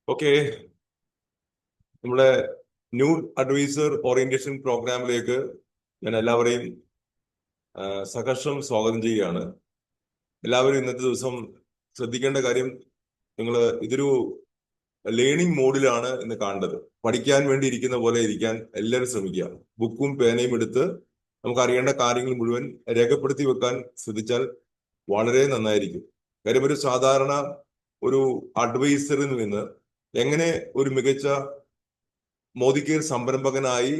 Okay, നമ്മുടെ new advisor orientation പ്രോഗ്രാമിലേക്ക് ഞാൻ എല്ലാവരെയും സഹർഷം സ്വാഗതം ചെയ്യുകയാണ്. എല്ലാവരും ഇന്നത്തെ ദിവസം ശ്രദ്ധിക്കേണ്ട കാര്യം, നിങ്ങൾ ഇതൊരു ലേണിംഗ് മോഡിലാണ് ഇന്ന് കാണേണ്ടത്. പഠിക്കാൻ വേണ്ടി ഇരിക്കുന്ന പോലെ ഇരിക്കാൻ എല്ലാവരും ശ്രമിക്കുക. ബുക്കും പേനയും എടുത്ത് നമുക്ക് അറിയേണ്ട കാര്യങ്ങൾ മുഴുവൻ രേഖപ്പെടുത്തി വെക്കാൻ ശ്രദ്ധിച്ചാൽ വളരെ നന്നായിരിക്കും. കാര്യം ഒരു സാധാരണ ഒരു അഡ്വൈസറിൽ നിന്ന് എങ്ങനെ ഒരു മികച്ച മോദിക്കേർ സംരംഭകനായി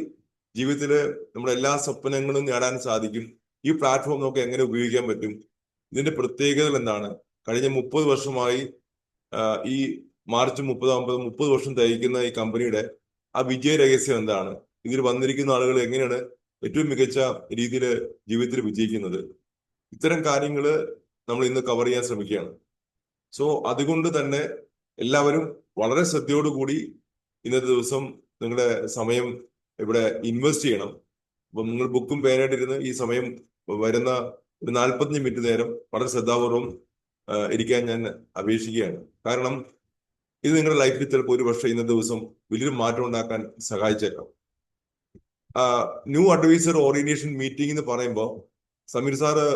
ജീവിതത്തില് നമ്മുടെ എല്ലാ സ്വപ്നങ്ങളും നേടാൻ സാധിക്കും, ഈ പ്ലാറ്റ്ഫോം നമുക്ക് എങ്ങനെ ഉപയോഗിക്കാൻ പറ്റും, ഇതിന്റെ പ്രത്യേകതകൾ എന്താണ്, കഴിഞ്ഞ 30 വർഷമായി ഈ മാർച്ച് 30 വർഷം തികയ്ക്കുന്ന ഈ കമ്പനിയുടെ ആ വിജയ രഹസ്യം എന്താണ്, ഇതിൽ വന്നിരിക്കുന്ന ആളുകൾ എങ്ങനെയാണ് ഏറ്റവും മികച്ച രീതിയിൽ ജീവിതത്തിൽ വിജയിക്കുന്നത്, ഇത്തരം കാര്യങ്ങൾ നമ്മൾ ഇന്ന് കവർ ചെയ്യാൻ ശ്രമിക്കുകയാണ്. സോ അതുകൊണ്ട് തന്നെ എല്ലാവരും വളരെ ശ്രദ്ധയോടുകൂടി ഇന്നത്തെ ദിവസം നിങ്ങളുടെ സമയം ഇവിടെ ഇൻവെസ്റ്റ് ചെയ്യണം. അപ്പം നിങ്ങൾ ബുക്കും പേനായിട്ടിരുന്ന് ഈ സമയം വരുന്ന ഒരു 45 മിനിറ്റ് നേരം വളരെ ശ്രദ്ധാപൂർവം ഇരിക്കാൻ ഞാൻ അപേക്ഷിക്കുകയാണ്. കാരണം ഇത് നിങ്ങളുടെ ലൈഫിൽ ചിലപ്പോൾ ഒരു പക്ഷേ ഇന്നത്തെ ദിവസം വലിയൊരു മാറ്റം ഉണ്ടാക്കാൻ സഹായിച്ചേക്കാം. ന്യൂ അഡ്വൈസർ ഓറിയന്റേഷൻ മീറ്റിംഗ് എന്ന് പറയുമ്പോൾ സമീർ സാറ്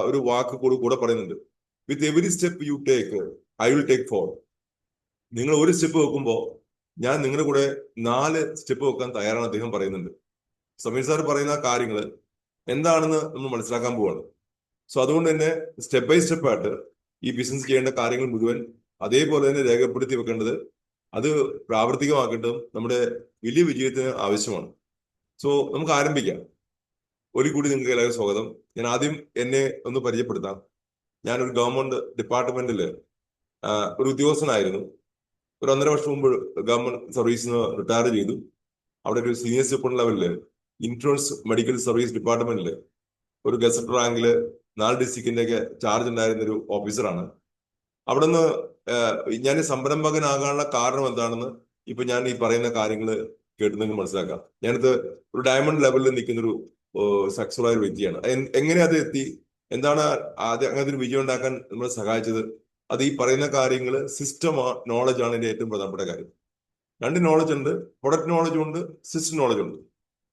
ഒരു വാക്ക് കൂടെ പറയുന്നുണ്ട്, with every step you take I will take 4. നിങ്ങൾ ഒരു സ്റ്റെപ്പ് വെക്കുമ്പോൾ ഞാൻ നിങ്ങളുടെ കൂടെ 4 സ്റ്റെപ്പ് വെക്കാൻ തയ്യാറാണ് അദ്ദേഹം പറയുന്നുണ്ട്. സമീർ സാർ പറയുന്ന കാര്യങ്ങൾ എന്താണെന്ന് നമ്മൾ മനസ്സിലാക്കാൻ പോവാണ്. സോ അതുകൊണ്ട് തന്നെ സ്റ്റെപ്പ് ബൈ സ്റ്റെപ്പ് ആയിട്ട് ഈ ബിസിനസ് ചെയ്യേണ്ട കാര്യങ്ങൾ മുഴുവൻ അതേപോലെ തന്നെ രേഖപ്പെടുത്തി വെക്കേണ്ടത്, അത് പ്രാവർത്തികമാക്കേണ്ടതും നമ്മുടെ വലിയ വിജയത്തിന് ആവശ്യമാണ്. സോ നമുക്ക് ആരംഭിക്കാം. ഒരു കൂടി നിങ്ങൾക്ക് എല്ലാവരും സ്വാഗതം. ഞാൻ ആദ്യം എന്നെ ഒന്ന് പരിചയപ്പെടുത്താം. ഞാനൊരു ഗവൺമെന്റ് ഡിപ്പാർട്ട്മെന്റിൽ ഒരു ഉദ്യോഗസ്ഥനായിരുന്നു. ഒരു 1.5 വർഷം മുമ്പ് ഗവൺമെന്റ് സർവീസിൽ നിന്ന് റിട്ടയർ ചെയ്തു. അവിടെ ഒരു സീനിയർ സൂപ്രണ്ട് ലെവലില് ഇൻഷുറൻസ് മെഡിക്കൽ സർവീസ് ഡിപ്പാർട്ട്മെന്റിൽ ഒരു ഗസറ്റ് റാങ്കില് 4 ഡിസ്ട്രിക്റ്റിന്റെ ഒക്കെ ചാർജ് ഉണ്ടായിരുന്ന ഒരു ഓഫീസറാണ്. അവിടെ നിന്ന് ഞാൻ സംരംഭകനാകാനുള്ള കാരണം എന്താണെന്ന് ഇപ്പൊ ഞാൻ ഈ പറയുന്ന കാര്യങ്ങൾ കേട്ട് നിങ്ങൾക്ക് മനസ്സിലാക്കാം. ഞാനിത് ഒരു ഡയമണ്ട് ലെവലിൽ നിൽക്കുന്നൊരു സക്സസ്ഫുൾ ആയ ഒരു വ്യക്തിയാണ്. എങ്ങനെ അത് എത്തി, എന്താണ് ആദ്യം അങ്ങനത്തെ ഒരു വിജയം ഉണ്ടാക്കാൻ നമ്മളെ സഹായിച്ചത്, അത് ഈ പറയുന്ന കാര്യങ്ങൾ സിസ്റ്റം നോളജ് ആണ് എൻ്റെ ഏറ്റവും പ്രധാനപ്പെട്ട കാര്യം. 2 നോളജ് ഉണ്ട്, പ്രൊഡക്റ്റ് നോളജും ഉണ്ട്, സിസ്റ്റം നോളജും ഉണ്ട്.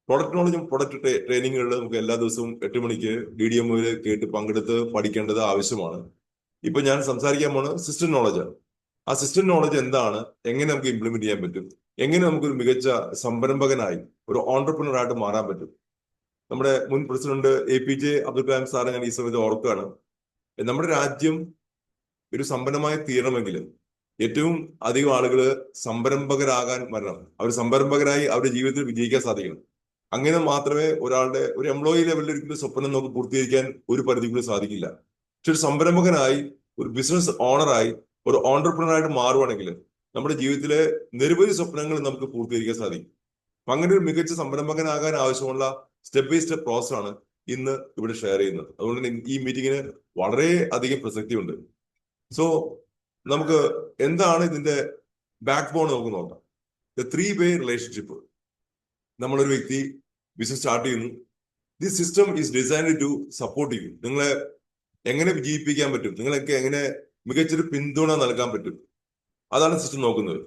പ്രൊഡക്റ്റ് നോളജും പ്രൊഡക്റ്റ് ട്രെയിനിങ്ങുകളിൽ നമുക്ക് എല്ലാ ദിവസവും 8 മണിക്ക് DDM കേട്ട് പങ്കെടുത്ത് പഠിക്കേണ്ടത് ആവശ്യമാണ്. ഇപ്പൊ ഞാൻ സംസാരിക്കാൻ പോണ സിസ്റ്റം നോളജാണ്. ആ സിസ്റ്റം നോളജ് എന്താണ്, എങ്ങനെ നമുക്ക് ഇംപ്ലിമെന്റ് ചെയ്യാൻ പറ്റും, എങ്ങനെ നമുക്കൊരു മികച്ച സംരംഭകനായി ഒരു ഓൺടർപ്രണർ ആയിട്ട് മാറാൻ പറ്റും. നമ്മുടെ മുൻ പ്രസിഡന്റ് APJ അബ്ദുൽ കലാം സാറെ ഞാൻ ഈ സമയത്ത് ഓർക്കുകയാണ്. നമ്മുടെ രാജ്യം ഒരു സമ്പന്നമായി തീരണമെങ്കിൽ ഏറ്റവും അധികം ആളുകൾ സംരംഭകരാകാൻ വരണം. അവർ സംരംഭകരായി അവരുടെ ജീവിതത്തിൽ വിജയിക്കാൻ സാധിക്കണം. അങ്ങനെ മാത്രമേ ഒരാളുടെ ഒരു എംപ്ലോയി ലെവലിൽ ഒരിക്കലും സ്വപ്നം നമുക്ക് പൂർത്തീകരിക്കാൻ ഒരു പരിധിക്കും സാധിക്കില്ല. പക്ഷെ ഒരു സംരംഭകനായി, ഒരു ബിസിനസ് ഓണറായി, ഒരു ഓൺടർപ്രണറായിട്ട് മാറുവാണെങ്കിൽ നമ്മുടെ ജീവിതത്തിലെ നിരവധി സ്വപ്നങ്ങൾ നമുക്ക് പൂർത്തീകരിക്കാൻ സാധിക്കും. അങ്ങനെ ഒരു മികച്ച സംരംഭകനാകാൻ ആവശ്യമുള്ള സ്റ്റെപ്പ് ബൈ സ്റ്റെപ്പ് പ്രോസസ് ആണ് ഇന്ന് ഇവിടെ ഷെയർ ചെയ്യുന്നത്. അതുകൊണ്ട് തന്നെ ഈ മീറ്റിങ്ങിന് വളരെ അധികം പ്രസക്തിയുണ്ട്. സോ നമുക്ക് എന്താണ് ഇതിന്റെ ബാക്ക് ബോൺ നമുക്ക് നോക്കാം. 3-way relationship. നമ്മളൊരു വ്യക്തി ബിസിനസ് സ്റ്റാർട്ട് ചെയ്യുന്നു. This system is designed to support you. നിങ്ങളെ എങ്ങനെ വിജയിപ്പിക്കാൻ പറ്റും, നിങ്ങൾക്ക് എങ്ങനെ മികച്ചൊരു പിന്തുണ നൽകാൻ പറ്റും, അതാണ് സിസ്റ്റം നോക്കുന്നത്.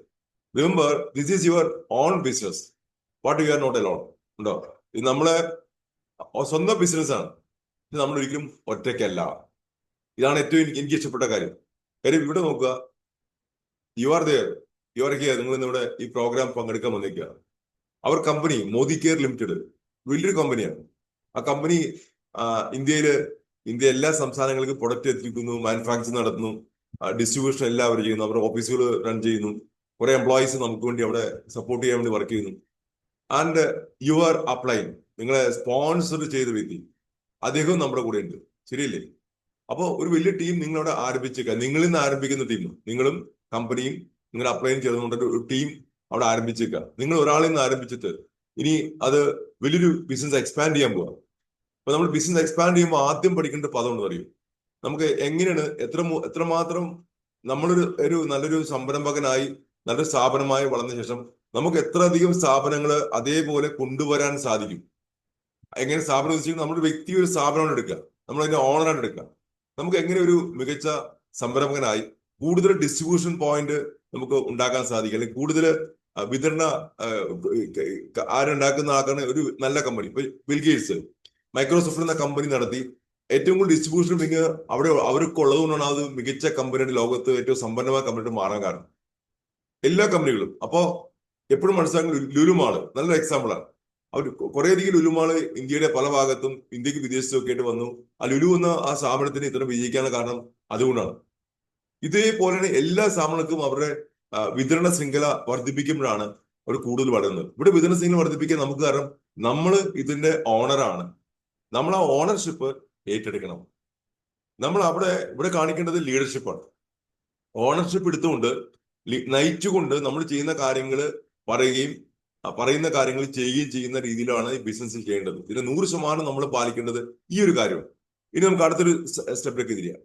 Remember, this is your own business, what you are not alone. ഉണ്ടോ? ഇത് നമ്മളെ സ്വന്തം ബിസിനസ് ആണ്, നമ്മൾ ഒരിക്കലും ഒറ്റയ്ക്കല്ല. ഇതാണ് ഏറ്റവും എനിക്ക് ഇഷ്ടപ്പെട്ട കാര്യം. ഇവിടെ നോക്കുക, you are there, you are here. നിങ്ങൾ ഇന്നിവിടെ ഈ പ്രോഗ്രാം പങ്കെടുക്കാൻ വന്നിരിക്കുക. അവർ കമ്പനി മോദി കെയർ ലിമിറ്റഡ് വലിയൊരു കമ്പനിയാണ്. ആ കമ്പനി ഇന്ത്യ എല്ലാ സംസ്ഥാനങ്ങൾക്കും പ്രൊഡക്റ്റ് എത്തിക്കുന്നു, മാനുഫാക്ചറിങ് നടത്തുന്നു, ഡിസ്ട്രിബ്യൂഷൻ എല്ലാവരും ചെയ്യുന്നു, അവരുടെ ഓഫീസുകൾ റൺ ചെയ്യുന്നു, കുറെ എംപ്ലോയീസ് നമുക്ക് വേണ്ടി അവിടെ സപ്പോർട്ട് ചെയ്യാൻ വേണ്ടി വർക്ക് ചെയ്യുന്നു. ആൻഡ് യു ആർ അപ്ലൈൻ, നിങ്ങളെ സ്പോൺസർ ചെയ്ത വ്യക്തി അദ്ദേഹവും നമ്മുടെ കൂടെ ഉണ്ട്. ശരിയല്ലേ? അപ്പോൾ ഒരു വലിയ ടീം നിങ്ങളവിടെ ആരംഭിച്ചേക്കുക. നിങ്ങളിൽ നിന്ന് ആരംഭിക്കുന്ന ടീം, നിങ്ങളും കമ്പനിയും നിങ്ങൾ അപ്ലൈ ചെയ്തുകൊണ്ട് ഒരു ടീം അവിടെ ആരംഭിച്ചേക്കുക. നിങ്ങൾ ഒരാളിൽ നിന്ന് ആരംഭിച്ചിട്ട് ഇനി അത് വലിയൊരു ബിസിനസ് എക്സ്പാൻഡ് ചെയ്യാൻ പോവാം. അപ്പൊ നമ്മൾ ബിസിനസ് എക്സ്പാൻഡ് ചെയ്യുമ്പോൾ ആദ്യം പഠിക്കേണ്ട പദം എന്ന് പറയും, നമുക്ക് എങ്ങനെയാണ് എത്രമാത്രം നമ്മളൊരു നല്ലൊരു സംരംഭകനായി നല്ലൊരു സ്ഥാപനമായി വളർന്ന ശേഷം നമുക്ക് എത്ര അധികം സ്ഥാപനങ്ങൾ അതേപോലെ കൊണ്ടുവരാൻ സാധിക്കും. എങ്ങനെ സ്ഥാപനം വെച്ചാൽ നമ്മുടെ വ്യക്തി ഒരു സ്ഥാപനമാണ് എടുക്കുക, നമ്മൾ അതിന്റെ ഓണറായിട്ട് എടുക്കുക. നമുക്ക് എങ്ങനെ ഒരു മികച്ച സംരംഭകനായി കൂടുതൽ ഡിസ്ട്രിബ്യൂഷൻ പോയിന്റ് നമുക്ക് ഉണ്ടാക്കാൻ സാധിക്കും. അല്ലെങ്കിൽ കൂടുതൽ വിതരണ ആരുണ്ടാക്കുന്ന ആക്കുന്ന ഒരു നല്ല കമ്പനി. ഇപ്പൊ ബിൽഗേറ്റ്സ് മൈക്രോസോഫ്റ്റ് എന്ന കമ്പനി നടത്തി ഏറ്റവും കൂടുതൽ ഡിസ്ട്രിബ്യൂഷൻ പിന്നെ അവിടെ അവർക്ക് ഉള്ളതുകൊണ്ടാണ് അത് മികച്ച കമ്പനിയുടെ ലോകത്ത് ഏറ്റവും സമ്പന്നമായ കമ്പനിയായിട്ട് മാറാൻ കാരണം. എല്ലാ കമ്പനികളും. അപ്പോ എപ്പോഴും മനസ്സിലാക്കുന്ന ലുലുമാള് നല്ലൊരു എക്സാമ്പിളാണ്. അവർ കുറേയധികം ലുലുമാള് ഇന്ത്യയുടെ പല ഭാഗത്തും ഇന്ത്യക്ക് വിദേശത്തും ഒക്കെ ആയിട്ട് വന്നു. ആ ലുലു എന്ന ആ സ്ഥാപനത്തിന് ഇത്ര വിജയിക്കാനുള്ള കാരണം അതുകൊണ്ടാണ്. ഇതേപോലെയാണ് എല്ലാ സ്ഥാപനങ്ങൾക്കും അവരുടെ വിതരണ ശൃംഖല വർദ്ധിപ്പിക്കുമ്പോഴാണ് അവർ കൂടുതൽ വളരുന്നത്. ഇവിടെ വിതരണ ശൃംഖല വർദ്ധിപ്പിക്കാൻ നമുക്ക് കാരണം നമ്മൾ ഇതിന്റെ ഓണറാണ്. നമ്മൾ ആ ഓണർഷിപ്പ് ഏറ്റെടുക്കണം. നമ്മൾ ഇവിടെ കാണിക്കേണ്ടത് ലീഡർഷിപ്പാണ്. ഓണർഷിപ്പ് എടുത്തുകൊണ്ട് നയിച്ചുകൊണ്ട് നമ്മൾ ചെയ്യുന്ന കാര്യങ്ങൾ പറയുകയും പറയുന്ന കാര്യങ്ങൾ ചെയ്യുകയും ചെയ്യുന്ന രീതിയിലാണ് ഈ ബിസിനസ് ചെയ്യേണ്ടത്. ഇതിന് 100% നമ്മൾ പാലിക്കേണ്ടത് ഈ ഒരു കാര്യമാണ്. ഇനി നമുക്ക് അടുത്തൊരു സ്റ്റെപ്പിലേക്ക് തിരിയാം.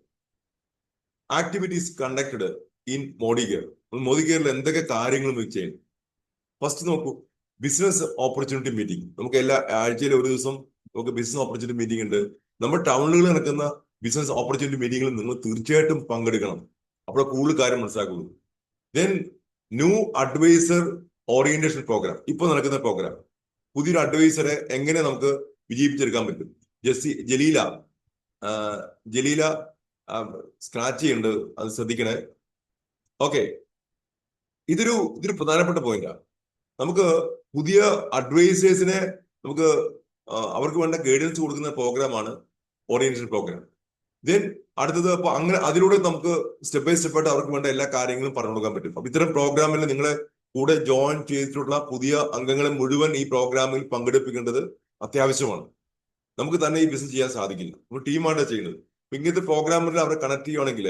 Activities conducted in Modicare. മോഡി കെയറിൽ എന്തൊക്കെ കാര്യങ്ങൾ നമുക്ക് ചെയ്യണം? ഫസ്റ്റ് നോക്കൂ, ബിസിനസ് ഓപ്പർച്യൂണിറ്റി മീറ്റിംഗ്. നമുക്ക് എല്ലാ ആഴ്ചയിലും ഒരു ദിവസം നമുക്ക് ബിസിനസ് ഓപ്പർച്യൂണിറ്റി മീറ്റിംഗ് ഉണ്ട്. നമ്മുടെ ടൗണുകളിൽ നടക്കുന്ന ബിസിനസ് ഓപ്പർച്യൂണിറ്റി മീറ്റിംഗിൽ നിങ്ങൾ തീർച്ചയായിട്ടും പങ്കെടുക്കണം. അപ്പോൾ കൂടുതൽ കാര്യം മനസ്സിലാക്കുന്നു. Then new advisor orientation programme. ഇപ്പൊ നടക്കുന്ന പ്രോഗ്രാം, പുതിയൊരു അഡ്വൈസറെ എങ്ങനെ നമുക്ക് വിജയിപ്പിച്ചെടുക്കാൻ പറ്റും. ജലീല സ്ക്രാച്ച് ചെയ്യുന്നുണ്ട്, അത് ശ്രദ്ധിക്കണേ. ഓക്കെ, ഇതൊരു പ്രധാനപ്പെട്ട പോയിന്റാണ്. നമുക്ക് പുതിയ അഡ്വൈസേഴ്സിനെ നമുക്ക് അവർക്ക് വേണ്ട ഗൈഡൻസ് കൊടുക്കുന്ന പ്രോഗ്രാമാണ് ഓറിയന്റേഷൻ പ്രോഗ്രാം. ദെൻ അടുത്തത് അപ്പൊ അങ്ങനെ അതിലൂടെ നമുക്ക് സ്റ്റെപ്പ് ബൈ സ്റ്റെപ്പ് ആയിട്ട് അവർക്ക് വേണ്ട എല്ലാ കാര്യങ്ങളും പറഞ്ഞു കൊടുക്കാൻ പറ്റും. അപ്പൊ ഇത്തരം പ്രോഗ്രാമിൽ നിങ്ങളെ കൂടെ ജോയിൻ ചെയ്തിട്ടുള്ള പുതിയ അംഗങ്ങളെ മുഴുവൻ ഈ പ്രോഗ്രാമിൽ പങ്കെടുപ്പിക്കേണ്ടത് അത്യാവശ്യമാണ്. നമുക്ക് തന്നെ ഈ ബിസിനസ് ചെയ്യാൻ സാധിക്കില്ല. നമ്മൾ ടീമായിട്ടാണ് ചെയ്യുന്നത്. ഇങ്ങനത്തെ പ്രോഗ്രാമിൽ അവരെ കണക്ട് ചെയ്യുകയാണെങ്കിൽ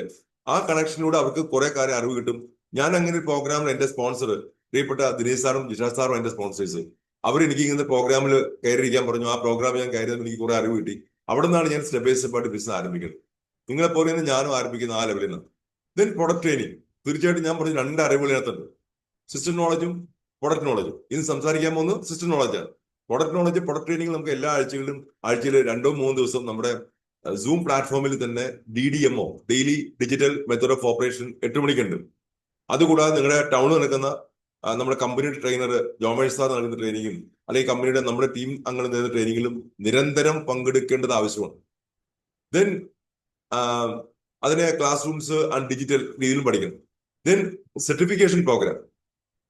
ആ കണക്ഷനിലൂടെ അവർക്ക് കുറെ കാര്യം അറിവ് കിട്ടും. ഞാൻ അങ്ങനെ ഒരു പ്രോഗ്രാമിൽ എന്റെ സ്പോൺസർ പ്രിയപ്പെട്ട ദിനേശ് സാറും ജിഷാസ് സാറും എന്റെ സ്പോൺസേഴ്സ്, അവർ എനിക്ക് ഇങ്ങനത്തെ പ്രോഗ്രാമിൽ കയറിയിരിക്കാൻ പറഞ്ഞു. ആ പ്രോഗ്രാമിൽ ഞാൻ കയറിയത് എനിക്ക് കുറെ അറിവ് കിട്ടി. അവിടെ നിന്നാണ് ഞാൻ സ്റ്റെപ്പ് ബൈ സ്റ്റെപ്പ് ആയിട്ട് ബിസിനസ് ആരംഭിക്കുന്നത്. നിങ്ങളെ പോലെ തന്നെ ഞാനും ആരംഭിക്കുന്ന ആ ലെവലിൽ നിന്ന്. Then product training. തീർച്ചയായിട്ടും ഞാൻ പറഞ്ഞ 2 അറിവുകളിനകത്തുണ്ട്, സിസ്റ്റം നോളജും പ്രൊഡക്റ്റ് നോളജും. ഇന്ന് സംസാരിക്കാൻ പോകുന്നത് സിസ്റ്റം നോളജാണ്. പ്രൊഡക്റ്റ് നോളജ്, പ്രൊഡക്റ്റ് ട്രെയിനിങ് നമുക്ക് എല്ലാ ആഴ്ചയിൽ 2-3 ദിവസം നമ്മുടെ സൂം പ്ലാറ്റ്ഫോമിൽ തന്നെ DDMO, daily digital method of operation 8 മണിക്കുണ്ട്. അതുകൂടാതെ നിങ്ങളുടെ ടൗണിൽ നടക്കുന്ന നമ്മുടെ കമ്പനിയുടെ ട്രെയിനർ ജോമേഷ് സാർ നൽകുന്ന ട്രെയിനിങ്ങും അല്ലെങ്കിൽ കമ്പനിയുടെ നമ്മുടെ ടീം അംഗങ്ങൾ നൽകുന്ന ട്രെയിനിങ്ങിലും നിരന്തരം പങ്കെടുക്കേണ്ടത് ആവശ്യമാണ്. ദെൻ അതിനെ ക്ലാസ് റൂംസ് ആൻഡ് ഡിജിറ്റൽ രീതിയിലും പഠിക്കണം. Then certification programme.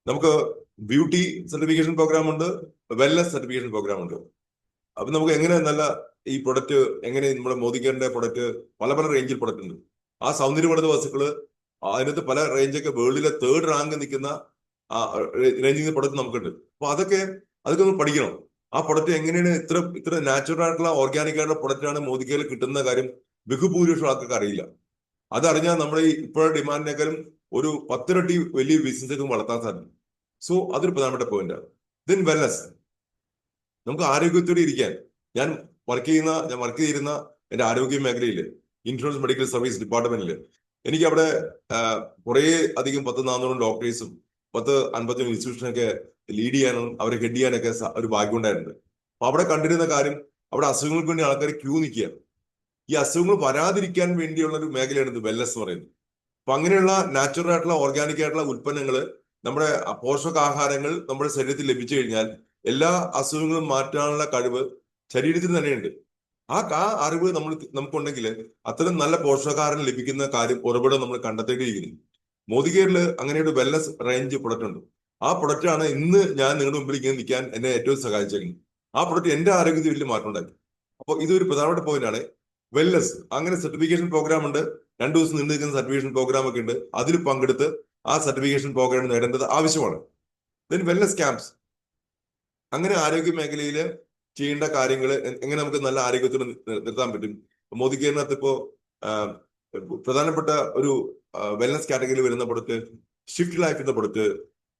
നമുക്ക് ബ്യൂട്ടി സർട്ടിഫിക്കേഷൻ പ്രോഗ്രാം ഉണ്ട്, വെൽനസ് സർട്ടിഫിക്കേഷൻ പ്രോഗ്രാം ഉണ്ട്. അപ്പൊ നമുക്ക് എങ്ങനെ നല്ല ഈ പ്രൊഡക്റ്റ് എങ്ങനെ നമ്മുടെ മോദി കെയറിന്റെ പ്രൊഡക്റ്റ് പല റേഞ്ചിൽ പ്രൊഡക്റ്റ് ഉണ്ട്. ആ സൗന്ദര്യവർദ്ധക വസ്തുക്കള് അതിനകത്ത് പല റേഞ്ചൊക്കെ വേൾഡിലെ 3rd റാങ്ക് നിൽക്കുന്ന റേഞ്ചിൽ പ്രൊഡക്റ്റ് നമുക്കുണ്ട്. അപ്പൊ അതൊക്കെ നമ്മൾ പഠിക്കണം. ആ പ്രൊഡക്റ്റ് എങ്ങനെയാണ് ഇത്ര നാച്ചുറൽ ആയിട്ടുള്ള ഓർഗാനിക് ആയിട്ടുള്ള പ്രൊഡക്റ്റ് ആണ് മോദി കെയറിൽ കിട്ടുന്ന കാര്യം ബഹുഭൂരിപക്ഷം ആൾക്കാർക്ക് അറിയില്ല. അതറിഞ്ഞാൽ നമ്മുടെ ഇപ്പോഴുള്ള ഡിമാൻഡിനേക്കാളും ഒരു 10 ഇരട്ടി വലിയ ബിസിനസ് വളർത്താൻ സാധിക്കും. സോ അതൊരു പ്രധാനപ്പെട്ട പോയിന്റാണ്. Then wellness. നമുക്ക് ആരോഗ്യത്തോടെ ഇരിക്കാൻ ഞാൻ വർക്ക് ചെയ്തിരുന്ന എന്റെ ആരോഗ്യ മേഖലയിൽ ഇൻഷുറൻസ് മെഡിക്കൽ സർവീസ് ഡിപ്പാർട്ട്മെന്റിൽ എനിക്ക് അവിടെ കുറെ അധികം 10-400 ഡോക്ടേഴ്സും 10-50 ഇൻസ്റ്റിറ്റ്യൂഷനൊക്കെ ലീഡ് ചെയ്യാനും അവരെ ഹെഡ് ചെയ്യാനൊക്കെ ഒരു ഭാഗ്യം ഉണ്ടായിട്ടുണ്ട്. അപ്പൊ അവിടെ കണ്ടിരുന്ന കാര്യം, അവിടെ അസുഖങ്ങൾക്ക് വേണ്ടി ആൾക്കാർ ക്യൂ നിൽക്കുകയാണ്. ഈ അസുഖങ്ങൾ വരാതിരിക്കാൻ വേണ്ടിയുള്ള ഒരു മേഖലയാണ് വെൽനസ് എന്ന് പറയുന്നത്. അപ്പൊ അങ്ങനെയുള്ള നാച്ചുറൽ ആയിട്ടുള്ള ഓർഗാനിക് ആയിട്ടുള്ള ഉൽപ്പന്നങ്ങൾ, നമ്മുടെ പോഷകാഹാരങ്ങൾ നമ്മുടെ ശരീരത്തിൽ ലഭിച്ചു കഴിഞ്ഞാൽ എല്ലാ അസുഖങ്ങളും മാറ്റാനുള്ള കഴിവ് ശരീരത്തിന് തന്നെയുണ്ട്. ആ അറിവ് നമുക്കുണ്ടെങ്കിൽ അത്തരം നല്ല പോഷകാഹാരം ലഭിക്കുന്ന കാര്യം ഉറവിടം നമ്മൾ കണ്ടെത്തേണ്ടിയിരിക്കുന്നു. മോദി കെയറിൽ അങ്ങനെ ഒരു വെൽനസ് റേഞ്ച് പ്രൊഡക്റ്റ് ഉണ്ട്. ആ പ്രൊഡക്റ്റ് ആണ് ഇന്ന് ഞാൻ നിങ്ങളുടെ മുമ്പിൽ ഇങ്ങനെ നിൽക്കാൻ എന്നെ ഏറ്റവും സഹായിച്ചേക്കുന്നത്. ആ പ്രൊഡക്റ്റ് എന്റെ ആരോഗ്യത്തിൽ വലിയ മാറ്റം ഉണ്ടാക്കി. അപ്പോൾ ഇതൊരു പ്രധാനപ്പെട്ട പോയിന്റ് ആണ്. വെൽനസ് അങ്ങനെ സർട്ടിഫിക്കേഷൻ പ്രോഗ്രാം ഉണ്ട്. 2 ദിവസം നീണ്ടു നിൽക്കുന്ന സർട്ടിഫിക്കേഷൻ പ്രോഗ്രാം ഒക്കെ ഉണ്ട്. അതിൽ പങ്കെടുത്ത് ആ സർട്ടിഫിക്കേഷൻ പ്രോഗ്രാം നേടേണ്ടത് ആവശ്യമാണ്. Then wellness camps. അങ്ങനെ ആരോഗ്യ മേഖലയിൽ ചെയ്യേണ്ട കാര്യങ്ങൾ എങ്ങനെ നമുക്ക് നല്ല ആരോഗ്യത്തോടെ നിർത്താൻ പറ്റും. മോദി കെയറിനകത്ത് ഇപ്പോ പ്രധാനപ്പെട്ട ഒരു വെൽനസ് കാറ്റഗറിയിൽ വരുന്ന പ്രൊഡക്റ്റ് ഷിഫ്റ്റ് ലൈഫ് എന്ന പ്രൊഡക്റ്റ്,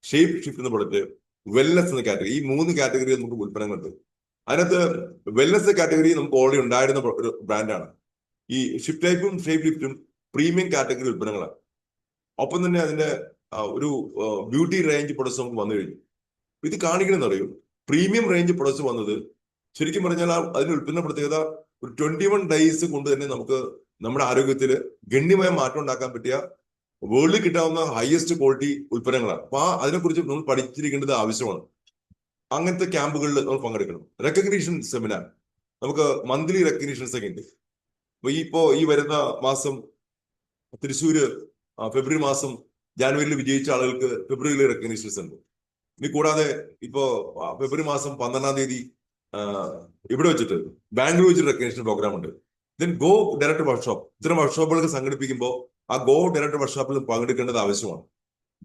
ഷേപ്പ് ഷിഫ്റ്റ് എന്ന പ്രൊഡക്റ്റ്, വെൽനസ് എന്ന കാറ്റഗറി. ഈ 3 കാറ്റഗറിയിൽ നമുക്ക് ഉൽപ്പന്നങ്ങളുണ്ട്. അതിനകത്ത് വെൽനസ് കാറ്റഗറി നമുക്ക് ഓൾറെഡി ഉണ്ടായിരുന്ന ഒരു ബ്രാൻഡാണ്. ഈ ഷിഫ്റ്റ് ലൈഫും ഷേപ്പ് ലിഫ്റ്റും പ്രീമിയം കാറ്റഗറി ഉൽപ്പന്നങ്ങളാണ്. ഒപ്പം തന്നെ അതിന്റെ ഒരു ബ്യൂട്ടി റേഞ്ച് പ്രൊഡക്ട്സ് നമുക്ക് വന്നു കഴിഞ്ഞു. ഇത് കാണിക്കണമെന്ന് അറിയൂ, പ്രീമിയം റേഞ്ച് പ്രൊഡക്ട്സ് വന്നത് ശരിക്കും പറഞ്ഞാൽ അതിന്റെ ഉൽപ്പന്ന പ്രത്യേകത ഒരു 21 ഡേയ്സ് കൊണ്ട് തന്നെ നമുക്ക് നമ്മുടെ ആരോഗ്യത്തിൽ ഗണ്യമായ മാറ്റം ഉണ്ടാക്കാൻ പറ്റിയ വേൾഡിൽ കിട്ടാവുന്ന ഹയസ്റ്റ് ക്വാളിറ്റി ഉൽപ്പന്നങ്ങളാണ്. അപ്പൊ അതിനെക്കുറിച്ച് നമ്മൾ പഠിച്ചിരിക്കേണ്ടത് ആവശ്യമാണ്. അങ്ങനത്തെ ക്യാമ്പുകളിൽ നമ്മൾ പങ്കെടുക്കണം. റെക്കഗ്നീഷൻ സെമിനാർ, നമുക്ക് മന്ത്ലി റെക്കഗ്നീഷൻസ് ഒക്കെ ഉണ്ട്. ഇപ്പോ ഈ വരുന്ന മാസം തൃശ്ശൂര് ഫെബ്രുവരി മാസം, ജാനുവരിയിൽ വിജയിച്ച ആളുകൾക്ക് ഫെബ്രുവരിയിൽ റെക്കഗ്നീഷൻസ് ഉണ്ട്. ഇനി കൂടാതെ ഇപ്പോ ഫെബ്രുവരി മാസം 12-ാം തീയതി ഇവിടെ വെച്ചിട്ട് ബാംഗ്ലൂർ വെച്ചിട്ട് റെക്കഗ്നീഷൻ പ്രോഗ്രാം ഉണ്ട്. ദെൻ ഗോ ഡയറക്ട് വർക്ക്ഷോപ്പ്, ഇത്തരം വർക്ക്ഷോപ്പുകൾക്ക് സംഘടിപ്പിക്കുമ്പോൾ ആ ഗോ ഡയറക്ട് വർക്ക്ഷോപ്പിൽ പങ്കെടുക്കേണ്ടത് ആവശ്യമാണ്.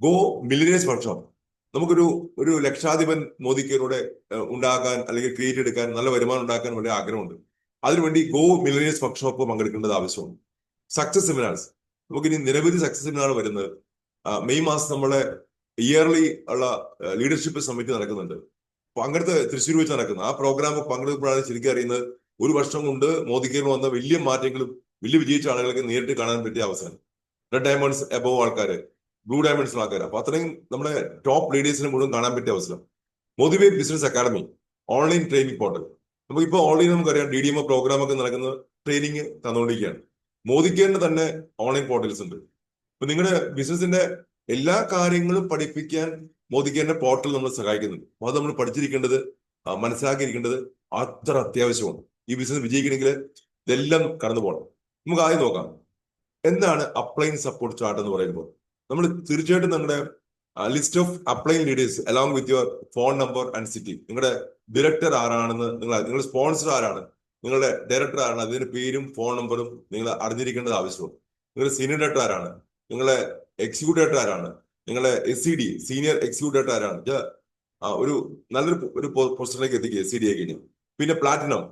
ഗോ മില്ലിനേഴ്സ് വർക്ക്ഷോപ്പ്, നമുക്കൊരു ലക്ഷാധിപൻ മോദിക്കയിലൂടെ ഉണ്ടാക്കാൻ അല്ലെങ്കിൽ ക്രിയേറ്റ് എടുക്കാൻ, നല്ല വരുമാനം ഉണ്ടാക്കാൻ വളരെ ആഗ്രഹമുണ്ട്. അതിനുവേണ്ടി ഗോ മില്ലിനേഴ്സ് വർക്ക്ഷോപ്പ് പങ്കെടുക്കേണ്ടത് ആവശ്യമാണ്. സക്സസ് സെമിനാർസ്, നമുക്കിനി നിരവധി സക്സസ് സെമിനാർ വരുന്നത്. മെയ് മാസം നമ്മളെ ഇയർലി ഉള്ള ലീഡർഷിപ്പ് സമ്മിറ്റ് നടക്കുന്നുണ്ട്. അപ്പൊ അങ്ങനത്തെ തൃശ്ശൂർ വെച്ച് നടക്കുന്നത് ആ പ്രോഗ്രാം പങ്കെടുക്കുമ്പോഴാണ് ശരിക്കും അറിയുന്നത് ഒരു വർഷം കൊണ്ട് മോദിക്കയിൽ വന്ന വലിയ മാറ്റങ്ങളും വലിയ വിജയിച്ച ആളുകൾക്ക് നേരിട്ട് കാണാൻ പറ്റിയ അവസരം. റെഡ് ഡയമണ്ട്സ് എബോവ് ആൾക്കാര്, ബ്ലൂ ഡയമണ്ട്സ് ആൾക്കാർ, അപ്പൊ അത്രയും നമ്മുടെ ടോപ്പ് ലീഡേഴ്സിനെ മുഴുവൻ കാണാൻ പറ്റിയ അവസരം. Modivate business academy online training portal, നമുക്കിപ്പോൾ ഓൺലൈൻ നമുക്കറിയാം DDMO പ്രോഗ്രാം ഒക്കെ നടക്കുന്ന ട്രെയിനിങ് തന്നുകൊണ്ടിരിക്കുകയാണ്. മോദിക്കേന്റെ തന്നെ ഓൺലൈൻ പോർട്ടൽസ് ഉണ്ട്. ഇപ്പൊ നിങ്ങളുടെ ബിസിനസിന്റെ എല്ലാ കാര്യങ്ങളും പഠിപ്പിക്കാൻ മോദിക്കേന്റെ പോർട്ടൽ നമ്മളെ സഹായിക്കുന്നുണ്ട്. അപ്പൊ അത് നമ്മൾ പഠിച്ചിരിക്കേണ്ടത്, മനസ്സിലാക്കിയിരിക്കേണ്ടത് അത്ര അത്യാവശ്യമാണ്. ഈ ബിസിനസ് വിജയിക്കണമെങ്കിൽ ഇതെല്ലാം കടന്നു പോകണം. നമുക്ക് ആദ്യം നോക്കാം, എന്താണ് അപ്ലൈൻ സപ്പോർട്ട് ചാർട്ട് എന്ന് പറയുമ്പോൾ. നമ്മൾ തീർച്ചയായിട്ടും നിങ്ങളുടെ list of upline leaders along with your phone number and city, നിങ്ങളുടെ ഡയറക്ടർ ആരാണെന്ന്, നിങ്ങളുടെ സ്പോൺസർ ആരാണ്, നിങ്ങളുടെ ഡയറക്ടർ ആരാണ്, അതിന്റെ പേരും ഫോൺ നമ്പറും നിങ്ങൾ അറിഞ്ഞിരിക്കേണ്ടത് ആവശ്യമാണ്. നിങ്ങളുടെ സീനിയർ ഡയറക്ടർ ആരാണ്, നിങ്ങളെ എക്സിക്യൂട്ടീവ് ഡയറക്ടർ ആരാണ്, നിങ്ങളെ SCD സീനിയർ എക്സിക്യൂട്ടീവ് ഡയറക്ടർ ആരാണ്, ഒരു നല്ലൊരു പൊസിഷനിലേക്ക് എത്തിക്കുക SCD ആയി കഴിഞ്ഞാൽ. പിന്നെ പ്ലാറ്റിനം,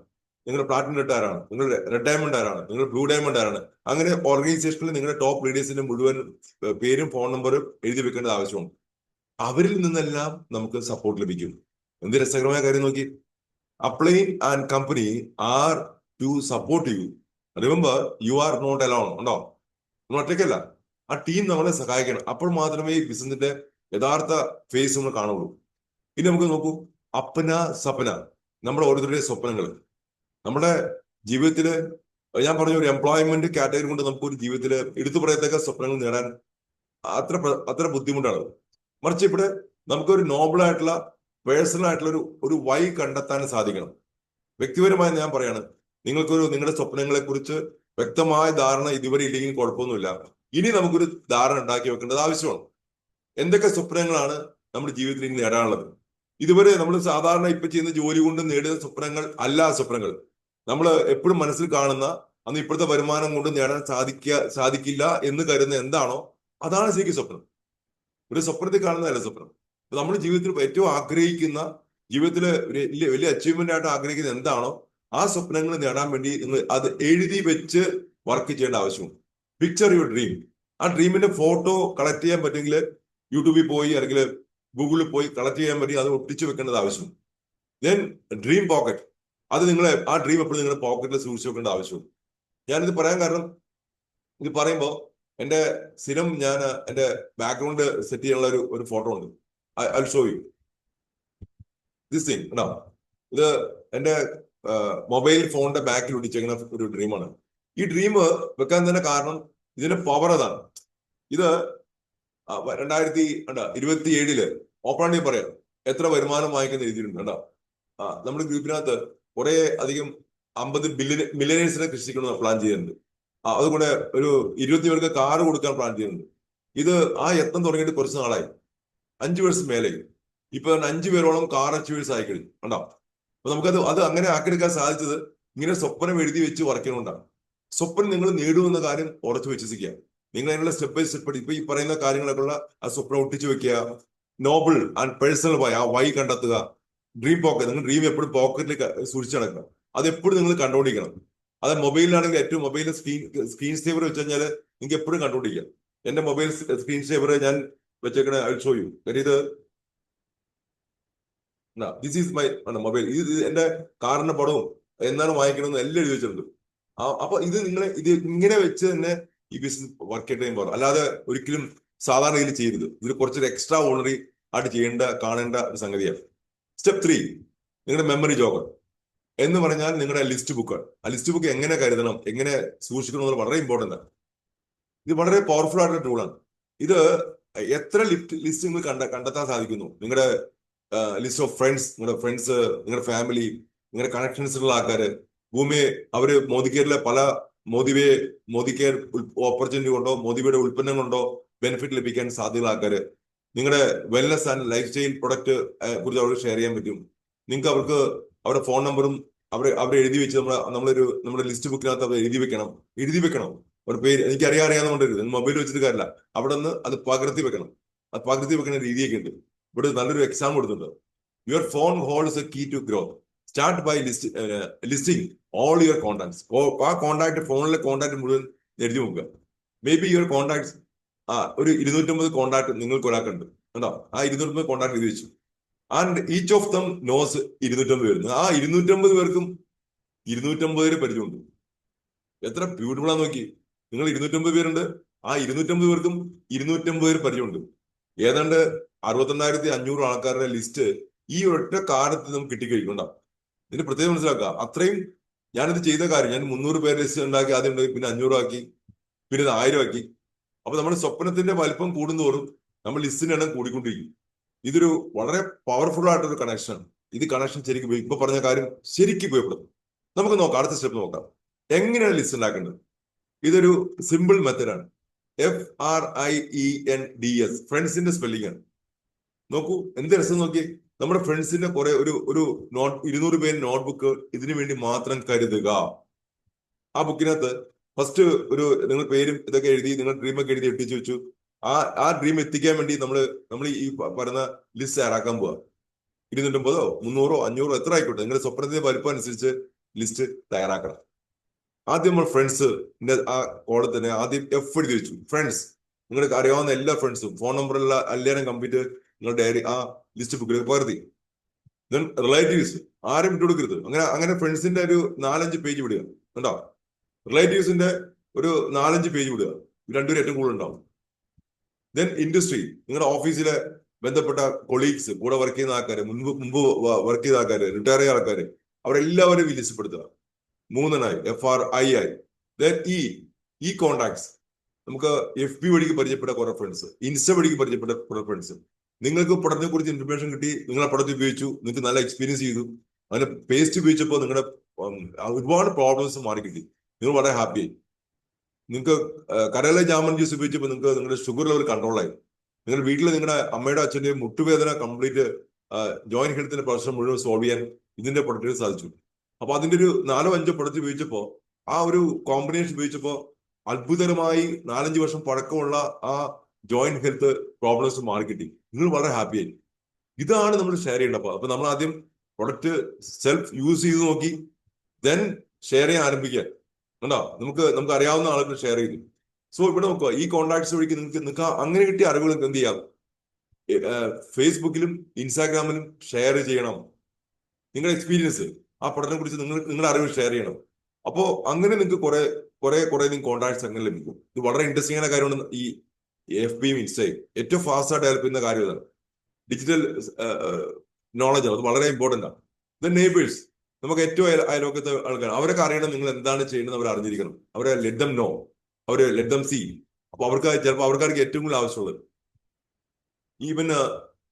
നിങ്ങളുടെ പ്ലാറ്റിനം ഡയറക്ടർ ആരാണ്, നിങ്ങളുടെ റെഡ് ഡയമണ്ട് ആരാണ്, നിങ്ങളുടെ ബ്ലൂ ഡയമണ്ട് ആരാണ്. അങ്ങനെ ഓർഗനൈസേഷനിൽ നിങ്ങളുടെ ടോപ്പ് ലീഡേഴ്സിന്റെ മുഴുവൻ പേരും ഫോൺ നമ്പറും എഴുതി വെക്കേണ്ടത് ആവശ്യമാണ്. അവരിൽ നിന്നെല്ലാം നമുക്ക് സപ്പോർട്ട് ലഭിക്കും. എന്ത് രസകരമായ കാര്യം നോക്കി, upline and company are to support you. Remember, you are not alone. ഉണ്ടോ? നമ്മൾ ഒറ്റയ്ക്കല്ല, ആ ടീം നമ്മളെ സഹായിക്കണം. അപ്പോൾ മാത്രമേ ഈ ബിസിനസിന്റെ യഥാർത്ഥ ഫേസ് നമ്മൾ കാണുള്ളൂ. ഇനി നമുക്ക് നോക്കൂ, അപ്പന സപ്പന, നമ്മുടെ ഓരോരുത്തരുടെയും സ്വപ്നങ്ങൾ. നമ്മുടെ ജീവിതത്തില് ഞാൻ പറഞ്ഞ ഒരു എംപ്ലോയ്മെന്റ് കാറ്റഗറി കൊണ്ട് നമുക്ക് ഒരു ജീവിതത്തില് എടുത്തു പറയത്തക്ക സ്വപ്നങ്ങൾ നേടാൻ അത്ര ബുദ്ധിമുട്ടാണ്. മറിച്ച് ഇവിടെ നമുക്കൊരു നോബിൾ ആയിട്ടുള്ള പേഴ്സണൽ ആയിട്ടുള്ള ഒരു വൈ കണ്ടെത്താൻ സാധിക്കണം. വ്യക്തിപരമായി ഞാൻ പറയാണ്, നിങ്ങളുടെ സ്വപ്നങ്ങളെ കുറിച്ച് വ്യക്തമായ ധാരണ ഇതുവരെ ഇല്ലെങ്കിൽ കുഴപ്പമൊന്നുമില്ല. ഇനി നമുക്കൊരു ധാരണ ഉണ്ടാക്കി വെക്കേണ്ടത് ആവശ്യമാണ്. എന്തൊക്കെ സ്വപ്നങ്ങളാണ് നമ്മുടെ ജീവിതത്തിൽ ഇനി നേടാനുള്ളത്? ഇതുവരെ നമ്മൾ സാധാരണ ഇപ്പൊ ചെയ്യുന്ന ജോലി കൊണ്ട് നേടുന്ന സ്വപ്നങ്ങൾ അല്ല സ്വപ്നങ്ങൾ. നമ്മൾ എപ്പോഴും മനസ്സിൽ കാണുന്ന, അന്ന് ഇപ്പോഴത്തെ വരുമാനം കൊണ്ട് നേടാൻ സാധിക്കില്ല എന്ന് കരുതുന്ന എന്താണോ അതാണ് ശരിക്കും സ്വപ്നം. ഒരു സ്വപ്നത്തിൽ കാണുന്നതല്ല സ്വപ്നം. നമ്മുടെ ജീവിതത്തിൽ ഏറ്റവും ആഗ്രഹിക്കുന്ന, ജീവിതത്തില് വലിയ അച്ചീവ്മെന്റ് ആയിട്ട് ആഗ്രഹിക്കുന്ന എന്താണോ ആ സ്വപ്നങ്ങൾ നേടാൻ വേണ്ടി നിങ്ങൾ അത് എഴുതി വെച്ച് വർക്ക് ചെയ്യേണ്ട ആവശ്യമുണ്ട്. Picture your dream. ആ ഡ്രീമിന്റെ ഫോട്ടോ കളക്ട് ചെയ്യാൻ പറ്റുമെങ്കിൽ യൂട്യൂബിൽ പോയി അല്ലെങ്കിൽ ഗൂഗിളിൽ പോയി കളക്ട് ചെയ്യാൻ പറ്റി അത് ഒട്ടിച്ചു വെക്കേണ്ടത് ആവശ്യമുണ്ട്. ദെൻ ഡ്രീം പോക്കറ്റ്, അത് ആ ഡ്രീം എപ്പോഴും നിങ്ങളുടെ പോക്കറ്റിൽ സൂക്ഷിച്ചു വെക്കേണ്ട ആവശ്യമുണ്ട്. ഞാനിത് പറയാൻ കാരണം, ഇത് പറയുമ്പോൾ എന്റെ സ്ഥിരം ഞാൻ എന്റെ ബാക്ക്ഗ്രൗണ്ട് സെറ്റ് ചെയ്യാനുള്ള ഒരു ഫോട്ടോ ഉണ്ട്. I show you this thing. ഉണ്ടോ? ഇത് എന്റെ മൊബൈൽ ഫോണിന്റെ ബാക്കിൽ ഒട്ടിച്ചേക്കുന്ന ഒരു ഡ്രീമാണ്. ഈ ഡ്രീം വെക്കാൻ തന്നെ കാരണം ഇതിന്റെ പവർ അതാണ്. ഇത് 2027 ഓപ്പൺ പറയാം എത്ര വരുമാനം വാങ്ങിക്കുന്ന രീതിയിലുണ്ട്. കേട്ടോ, നമ്മുടെ ഗ്രൂപ്പിനകത്ത് കുറെ അധികം 50 മില്യനേഴ്സിനെ കൃഷിക്കണം പ്ലാൻ ചെയ്യുന്നുണ്ട്. അതുകൊണ്ട് ഒരു 20 പേർക്ക് കാറ് കൊടുക്കാൻ പ്ലാൻ ചെയ്യുന്നുണ്ട്. ഇത് യത്നം തുടങ്ങിയിട്ട് കുറച്ച് നാളായി, 5 വർഷം മേലെ. ഇപ്പൊ 5 പേരോളം കാർ അച്ചീവേഴ്സ് ആയി കഴിഞ്ഞു. കണ്ടോ? അപ്പൊ നമുക്കത് അങ്ങനെ ആക്കിയെടുക്കാൻ സാധിച്ചത് ഇങ്ങനെ സ്വപ്നം എഴുതി വെച്ച് വർക്ക് ചെയ്യണോണ്ടാണ്. സ്വപ്നം നിങ്ങൾ നേടുമെന്ന കാര്യം ഉറച്ചു വെച്ചിരിക്കുക. നിങ്ങൾ അതിനുള്ള സ്റ്റെപ്പ് ബൈ സ്റ്റെപ്പ് ഇപ്പൊ ഈ പറയുന്ന കാര്യങ്ങളൊക്കെയുള്ള ആ സ്വപ്നം ഒട്ടിച്ചു വെക്കുക. നോബിൾ ആൻഡ് പേഴ്സണൽ വൈ, ആ വൈ കണ്ടെത്തുക. ഡ്രീം പോക്കറ്റ്, നിങ്ങൾ ഡ്രീം എപ്പോഴും പോക്കറ്റിൽ സൂക്ഷിച്ചു നടക്കുക. അതെപ്പോഴും നിങ്ങൾ കണ്ടുകൊണ്ടിരിക്കണം. അത് മൊബൈലിലാണെങ്കിൽ ഏറ്റവും മൊബൈലിൽ സ്ക്രീൻ സേവർ വെച്ച് കഴിഞ്ഞാൽ നിങ്ങൾക്ക് എപ്പോഴും കണ്ടുകൊണ്ടിരിക്കാം. എന്റെ മൊബൈൽ സ്ക്രീൻ സേവർ ഞാൻ വെച്ചേക്കണ ഐ ഷോ യു. ഇത് ദിസ് ഈസ് മൈ മൊബൈൽ. ഇത് എന്റെ കാറിന്റെ പടവും എന്നാണ് വാങ്ങിക്കണമെന്ന് എല്ലാം എഴുതി വെച്ചിട്ടുണ്ട്. അപ്പൊ ഇത് ഇങ്ങനെ വെച്ച് തന്നെ ഈ ബിസിനസ് വർക്ക് ചെയ്യാൻ പോകും. അല്ലാതെ ഒരിക്കലും സാധാരണ രീതിയിൽ ചെയ്യരുത്. ഇത് കുറച്ചൊരു എക്സ്ട്രാ ഓർഡിനറി ആയിട്ട് കാണേണ്ട ഒരു സംഗതിയാണ്. സ്റ്റെപ്പ് 3, നിങ്ങളുടെ മെമ്മറി ജോഗർ എന്ന് പറഞ്ഞാൽ നിങ്ങളുടെ ലിസ്റ്റ് ബുക്ക്. ആ ലിസ്റ്റ് ബുക്ക് എങ്ങനെ കരുതണം, എങ്ങനെ സൂക്ഷിക്കണം എന്നുള്ളത് വളരെ ഇമ്പോർട്ടൻ്റ് ആണ്. ഇത് വളരെ പവർഫുൾ ആയിട്ടുള്ള ടൂളാണ്. ഇത് എത്ര ലിസ്റ്റ് നിങ്ങൾ കണ്ടെത്താൻ സാധിക്കുന്നു? നിങ്ങളുടെ ലിസ്റ്റ് ഓഫ് ഫ്രണ്ട്സ്, നിങ്ങളുടെ ഫ്രണ്ട്സ്, നിങ്ങളുടെ ഫാമിലി, നിങ്ങളുടെ കണക്ഷൻസിലുള്ള ആൾക്കാര്, ഭൂമിയെ അവര് മോദി കെയറിലെ പല മോദി കെയർ ഓപ്പർച്യൂണിറ്റി കൊണ്ടോ മോദിയുടെ ഉൽപ്പന്നം കൊണ്ടോ ബെനിഫിറ്റ് ലഭിക്കാൻ സാധ്യതയുള്ള ആൾക്കാര്, നിങ്ങളുടെ wellness and life style product കുറിച്ച് അവർക്ക് ഷെയർ ചെയ്യാൻ പറ്റും. നിങ്ങൾക്ക് അവർക്ക് അവരുടെ ഫോൺ നമ്പറും അവർ എഴുതി വെച്ച് നമ്മുടെ ലിസ്റ്റ് ബുക്കിനകത്ത് അവർ എഴുതി വെക്കണം ഒരു പേര്. എനിക്ക് അറിയാവുന്നതുകൊണ്ടരുത്, മൊബൈൽ വെച്ചിട്ട് കാര്യമില്ല, അവിടെ നിന്ന് അത് പകർത്തി വെക്കണം. അത് പകർത്തി വെക്കുന്ന രീതിയൊക്കെ ഉണ്ട്. ഇവിടെ നല്ലൊരു എക്സാം കൊടുത്തിട്ടുണ്ട്. Your phone holds a key to growth. Start by listing all your contacts. ആ കോൺടാക്ട്, ഫോണിലെ കോൺടാക്ട് മുഴുവൻ എഴുതി നോക്കുക. മേ ബി യുവർ കോൺടാക്ട്സ്, ഒരു 250 കോൺടാക്ട് നിങ്ങൾക്ക് ഒരാൾക്കുണ്ട് കേട്ടോ. ആ 250 കോൺടാക്ട് എഴുതി വെച്ചു. And each of them knows 250 പേര്. ആ 250 പേർക്കും 250 പരിചയമുണ്ട്. എത്ര ബ്യൂട്ടിഫുൾ ആണെന്ന് നോക്കി. നിങ്ങൾ 250 പേരുണ്ട്, ആ 250 പേർക്കും 250 പേര് പരിചയമുണ്ട്. ഏതാണ്ട് 61,500 ആൾക്കാരുടെ ലിസ്റ്റ് ഈ ഒറ്റ കാലത്ത് നമുക്ക് കിട്ടിക്കഴിക്കുന്നുണ്ടാവും. ഇതിന് പ്രത്യേകം മനസ്സിലാക്കുക. അത്രയും ഞാനിത് ചെയ്ത കാര്യം, ഞാൻ 300 പേര് ലിസ്റ്റ് ഉണ്ടാക്കി, ആദ്യം ഉണ്ടാക്കി, പിന്നെ 500 ആക്കി, പിന്നെ ഇത് 1000 ആക്കി. അപ്പൊ നമ്മുടെ സ്വപ്നത്തിന്റെ വലിപ്പം കൂടുന്തോറും നമ്മൾ ലിസ്റ്റിന്റെ എണ്ണം കൂടിക്കൊണ്ടിരിക്കും. ഇതൊരു വളരെ പവർഫുൾ ആയിട്ടൊരു കണക്ഷനാണ്. ഇത് കണക്ഷൻ ശരിക്കും ഇപ്പൊ പറഞ്ഞ കാര്യം ശരിക്കും ഉപയോഗപ്പെടും. നമുക്ക് നോക്കാം, അടുത്ത സ്റ്റെപ്പ് നോക്കാം. എങ്ങനെയാണ് ലിസ്റ്റ് ഉണ്ടാക്കേണ്ടത്? ഇതൊരു സിമ്പിൾ മെത്തഡാണ്. FRIENDS, ഫ്രണ്ട്സിന്റെ സ്പെല്ലിംഗ് ആണ്. നോക്കൂ എന്ത് രസം നോക്കി. നമ്മുടെ ഫ്രണ്ട്സിന്റെ കുറെ ഒരു 200 പേര് നോട്ട്ബുക്ക് ഇതിനു വേണ്ടി മാത്രം കരുതുക. ആ ബുക്കിനകത്ത് ഫസ്റ്റ് നിങ്ങൾ പേരും ഇതൊക്കെ എഴുതി, നിങ്ങൾ ഡ്രീമൊക്കെ എഴുതി എത്തിച്ചു വെച്ചു. ആ ഡ്രീം എത്തിക്കാൻ വേണ്ടി നമ്മൾ ഈ പറയുന്ന ലിസ്റ്റ് തയ്യാറാക്കാൻ പോവാ. 250, 300, 500 എത്ര ആയിക്കോട്ടെ, നിങ്ങളുടെ സ്വപ്നത്തിന്റെ വലിപ്പം അനുസരിച്ച് ലിസ്റ്റ് തയ്യാറാക്കണം. ആദ്യം നമ്മൾ ഫ്രണ്ട്സിന്റെ ആ കോളത്തിന് ആദ്യം F എഴുതി വെച്ചു. ഫ്രണ്ട്സ്, നിങ്ങൾക്ക് അറിയാവുന്ന എല്ലാ ഫ്രണ്ട്സും ഫോൺ നമ്പറുള്ള എല്ലാവരും കംപ്ലീറ്റ് നിങ്ങൾ ഡയറി ആ ലിസ്റ്റ് ബുക്കിൽ പകർത്തി. ദെൻ റിലേറ്റീവ്സ്, ആരും വിട്ടുകൊടുക്കരുത്. അങ്ങനെ ഫ്രണ്ട്സിന്റെ ഒരു 4-5 പേജ് വിടുക. കണ്ടോ? റിലേറ്റീവ്സിന്റെ ഒരു 4-5 പേജ് വിടുക. രണ്ടുപേരും ഏറ്റവും കൂടുതൽ ഉണ്ടാവും. ദെൻ ഇൻഡസ്ട്രി, നിങ്ങളുടെ ഓഫീസിലെ ബന്ധപ്പെട്ട കൊളീഗ്സ്, കൂടെ വർക്ക് ചെയ്യുന്ന ആൾക്കാര്, മുമ്പ് വർക്ക് ചെയ്ത ആൾക്കാര്, റിട്ടയർ ചെയ്ത ആൾക്കാര്, അവരെല്ലാവരും ലിസ്റ്റപ്പെടുത്തുക. 3 FRII. ദെൻ ഈ കോണ്ടാക്ട്സ്, നമുക്ക് FB വഴിക്ക് പരിചയപ്പെട്ട കുറെ ഫ്രണ്ട്സ്, ഇൻസ്റ്റ വഴിക്ക് പരിചയപ്പെട്ട കുറെ ഫ്രണ്ട്സ്. നിങ്ങൾക്ക് പഠനത്തെ കുറിച്ച് ഇൻഫർമേഷൻ കിട്ടി, നിങ്ങളെ പഠനത്തിൽ ഉപയോഗിച്ചു, നിങ്ങൾക്ക് നല്ല എക്സ്പീരിയൻസ് ചെയ്തു. അതിന് പേസ്റ്റ് ഉപയോഗിച്ചപ്പോൾ നിങ്ങളുടെ ഒരുപാട് പ്രോബ്ലംസ് മാറി കിട്ടി. നിങ്ങൾ വളരെ ഹാപ്പിയായി. നിങ്ങൾക്ക് കരയിലെ ജാമൻ ജ്യൂസ് ഉപയോഗിച്ചപ്പോൾ നിങ്ങൾക്ക് നിങ്ങളുടെ ഷുഗർ ലെവൽ കൺട്രോളായി. നിങ്ങളുടെ വീട്ടിൽ നിങ്ങളുടെ അമ്മയുടെ അച്ഛൻ്റെയും മുട്ടുവേദന കംപ്ലീറ്റ്, ജോയിന്റ് ഹെൽത്തിന്റെ പ്രശ്നം മുഴുവൻ സോൾവ് ചെയ്യാൻ ഇതിന്റെ പ്രൊഡക്റ്റ് സാധിച്ചു. അപ്പൊ അതിന്റെ ഒരു 4-5 പ്രൊഡക്റ്റ് ഉപയോഗിച്ചപ്പോ, ആ ഒരു കോമ്പിനേഷൻ ഉപയോഗിച്ചപ്പോ അത്ഭുതകരമായി 4-5 വർഷം പഴക്കമുള്ള ആ ജോയിന്റ് ഹെൽത്ത് പ്രോബ്ലംസ് മാറി കിട്ടി. നിങ്ങൾ വളരെ ഹാപ്പിയായി. ഇതാണ് നമ്മൾ ഷെയർ ചെയ്യേണ്ടപ്പോൾ. അപ്പൊ നമ്മൾ ആദ്യം പ്രൊഡക്റ്റ് സെൽഫ് യൂസ് ചെയ്ത് നോക്കി, ദെൻ ഷെയർ ചെയ്യാൻ ആരംഭിക്കുക. കണ്ടോ? നമുക്ക് അറിയാവുന്ന ആളുകൾ ഷെയർ ചെയ്തു. സോ ഇവിടെ നോക്കുക, ഈ കോൺടാക്ട്സ് വഴിക്ക് നിങ്ങൾക്ക് അങ്ങനെ കിട്ടിയ അറിവുകൾ എന്ത് ചെയ്യാം? ഫേസ്ബുക്കിലും ഇൻസ്റ്റാഗ്രാമിലും ഷെയർ ചെയ്യണം. നിങ്ങളുടെ എക്സ്പീരിയൻസ്, ആ പഠനത്തെ കുറിച്ച് നിങ്ങളുടെ അറിവ് ഷെയർ ചെയ്യണം. അപ്പോ അങ്ങനെ നിങ്ങൾക്ക് കുറെ നിങ്ങൾക്ക് കോൺടാക്ട്സ് അങ്ങനെ ലഭിക്കും. ഇത് വളരെ ഇൻട്രസ്റ്റിംഗ് ആയ കാര്യമാണ്. ഈ FBയും ഇൻസ്റ്റയും ഏറ്റവും ഫാസ്റ്റ് ആയിട്ട് ഹെൽപ്പ് ചെയ്യുന്ന കാര്യം ഇതാണ്. ഡിജിറ്റൽ നോളജ് ആണ്, അത് വളരെ ഇമ്പോർട്ടന്റ് ആണ്. ദ നെയ്ബേഴ്സ്, നമുക്ക് ഏറ്റവും അയൽവക്കത്തെ ആൾക്കാർ, അവരൊക്കെ അറിയണം നിങ്ങൾ എന്താണ് ചെയ്യുന്നത്, അവർ അറിഞ്ഞിരിക്കണം. അവരെ ലെറ്റ് ദം നോ, അവര് ലെറ്റ് ദം സീ. അപ്പൊ ചിലപ്പോൾ അവർക്കാർക്ക് ഏറ്റവും കൂടുതൽ ആവശ്യമുള്ളത്. ഈവൻ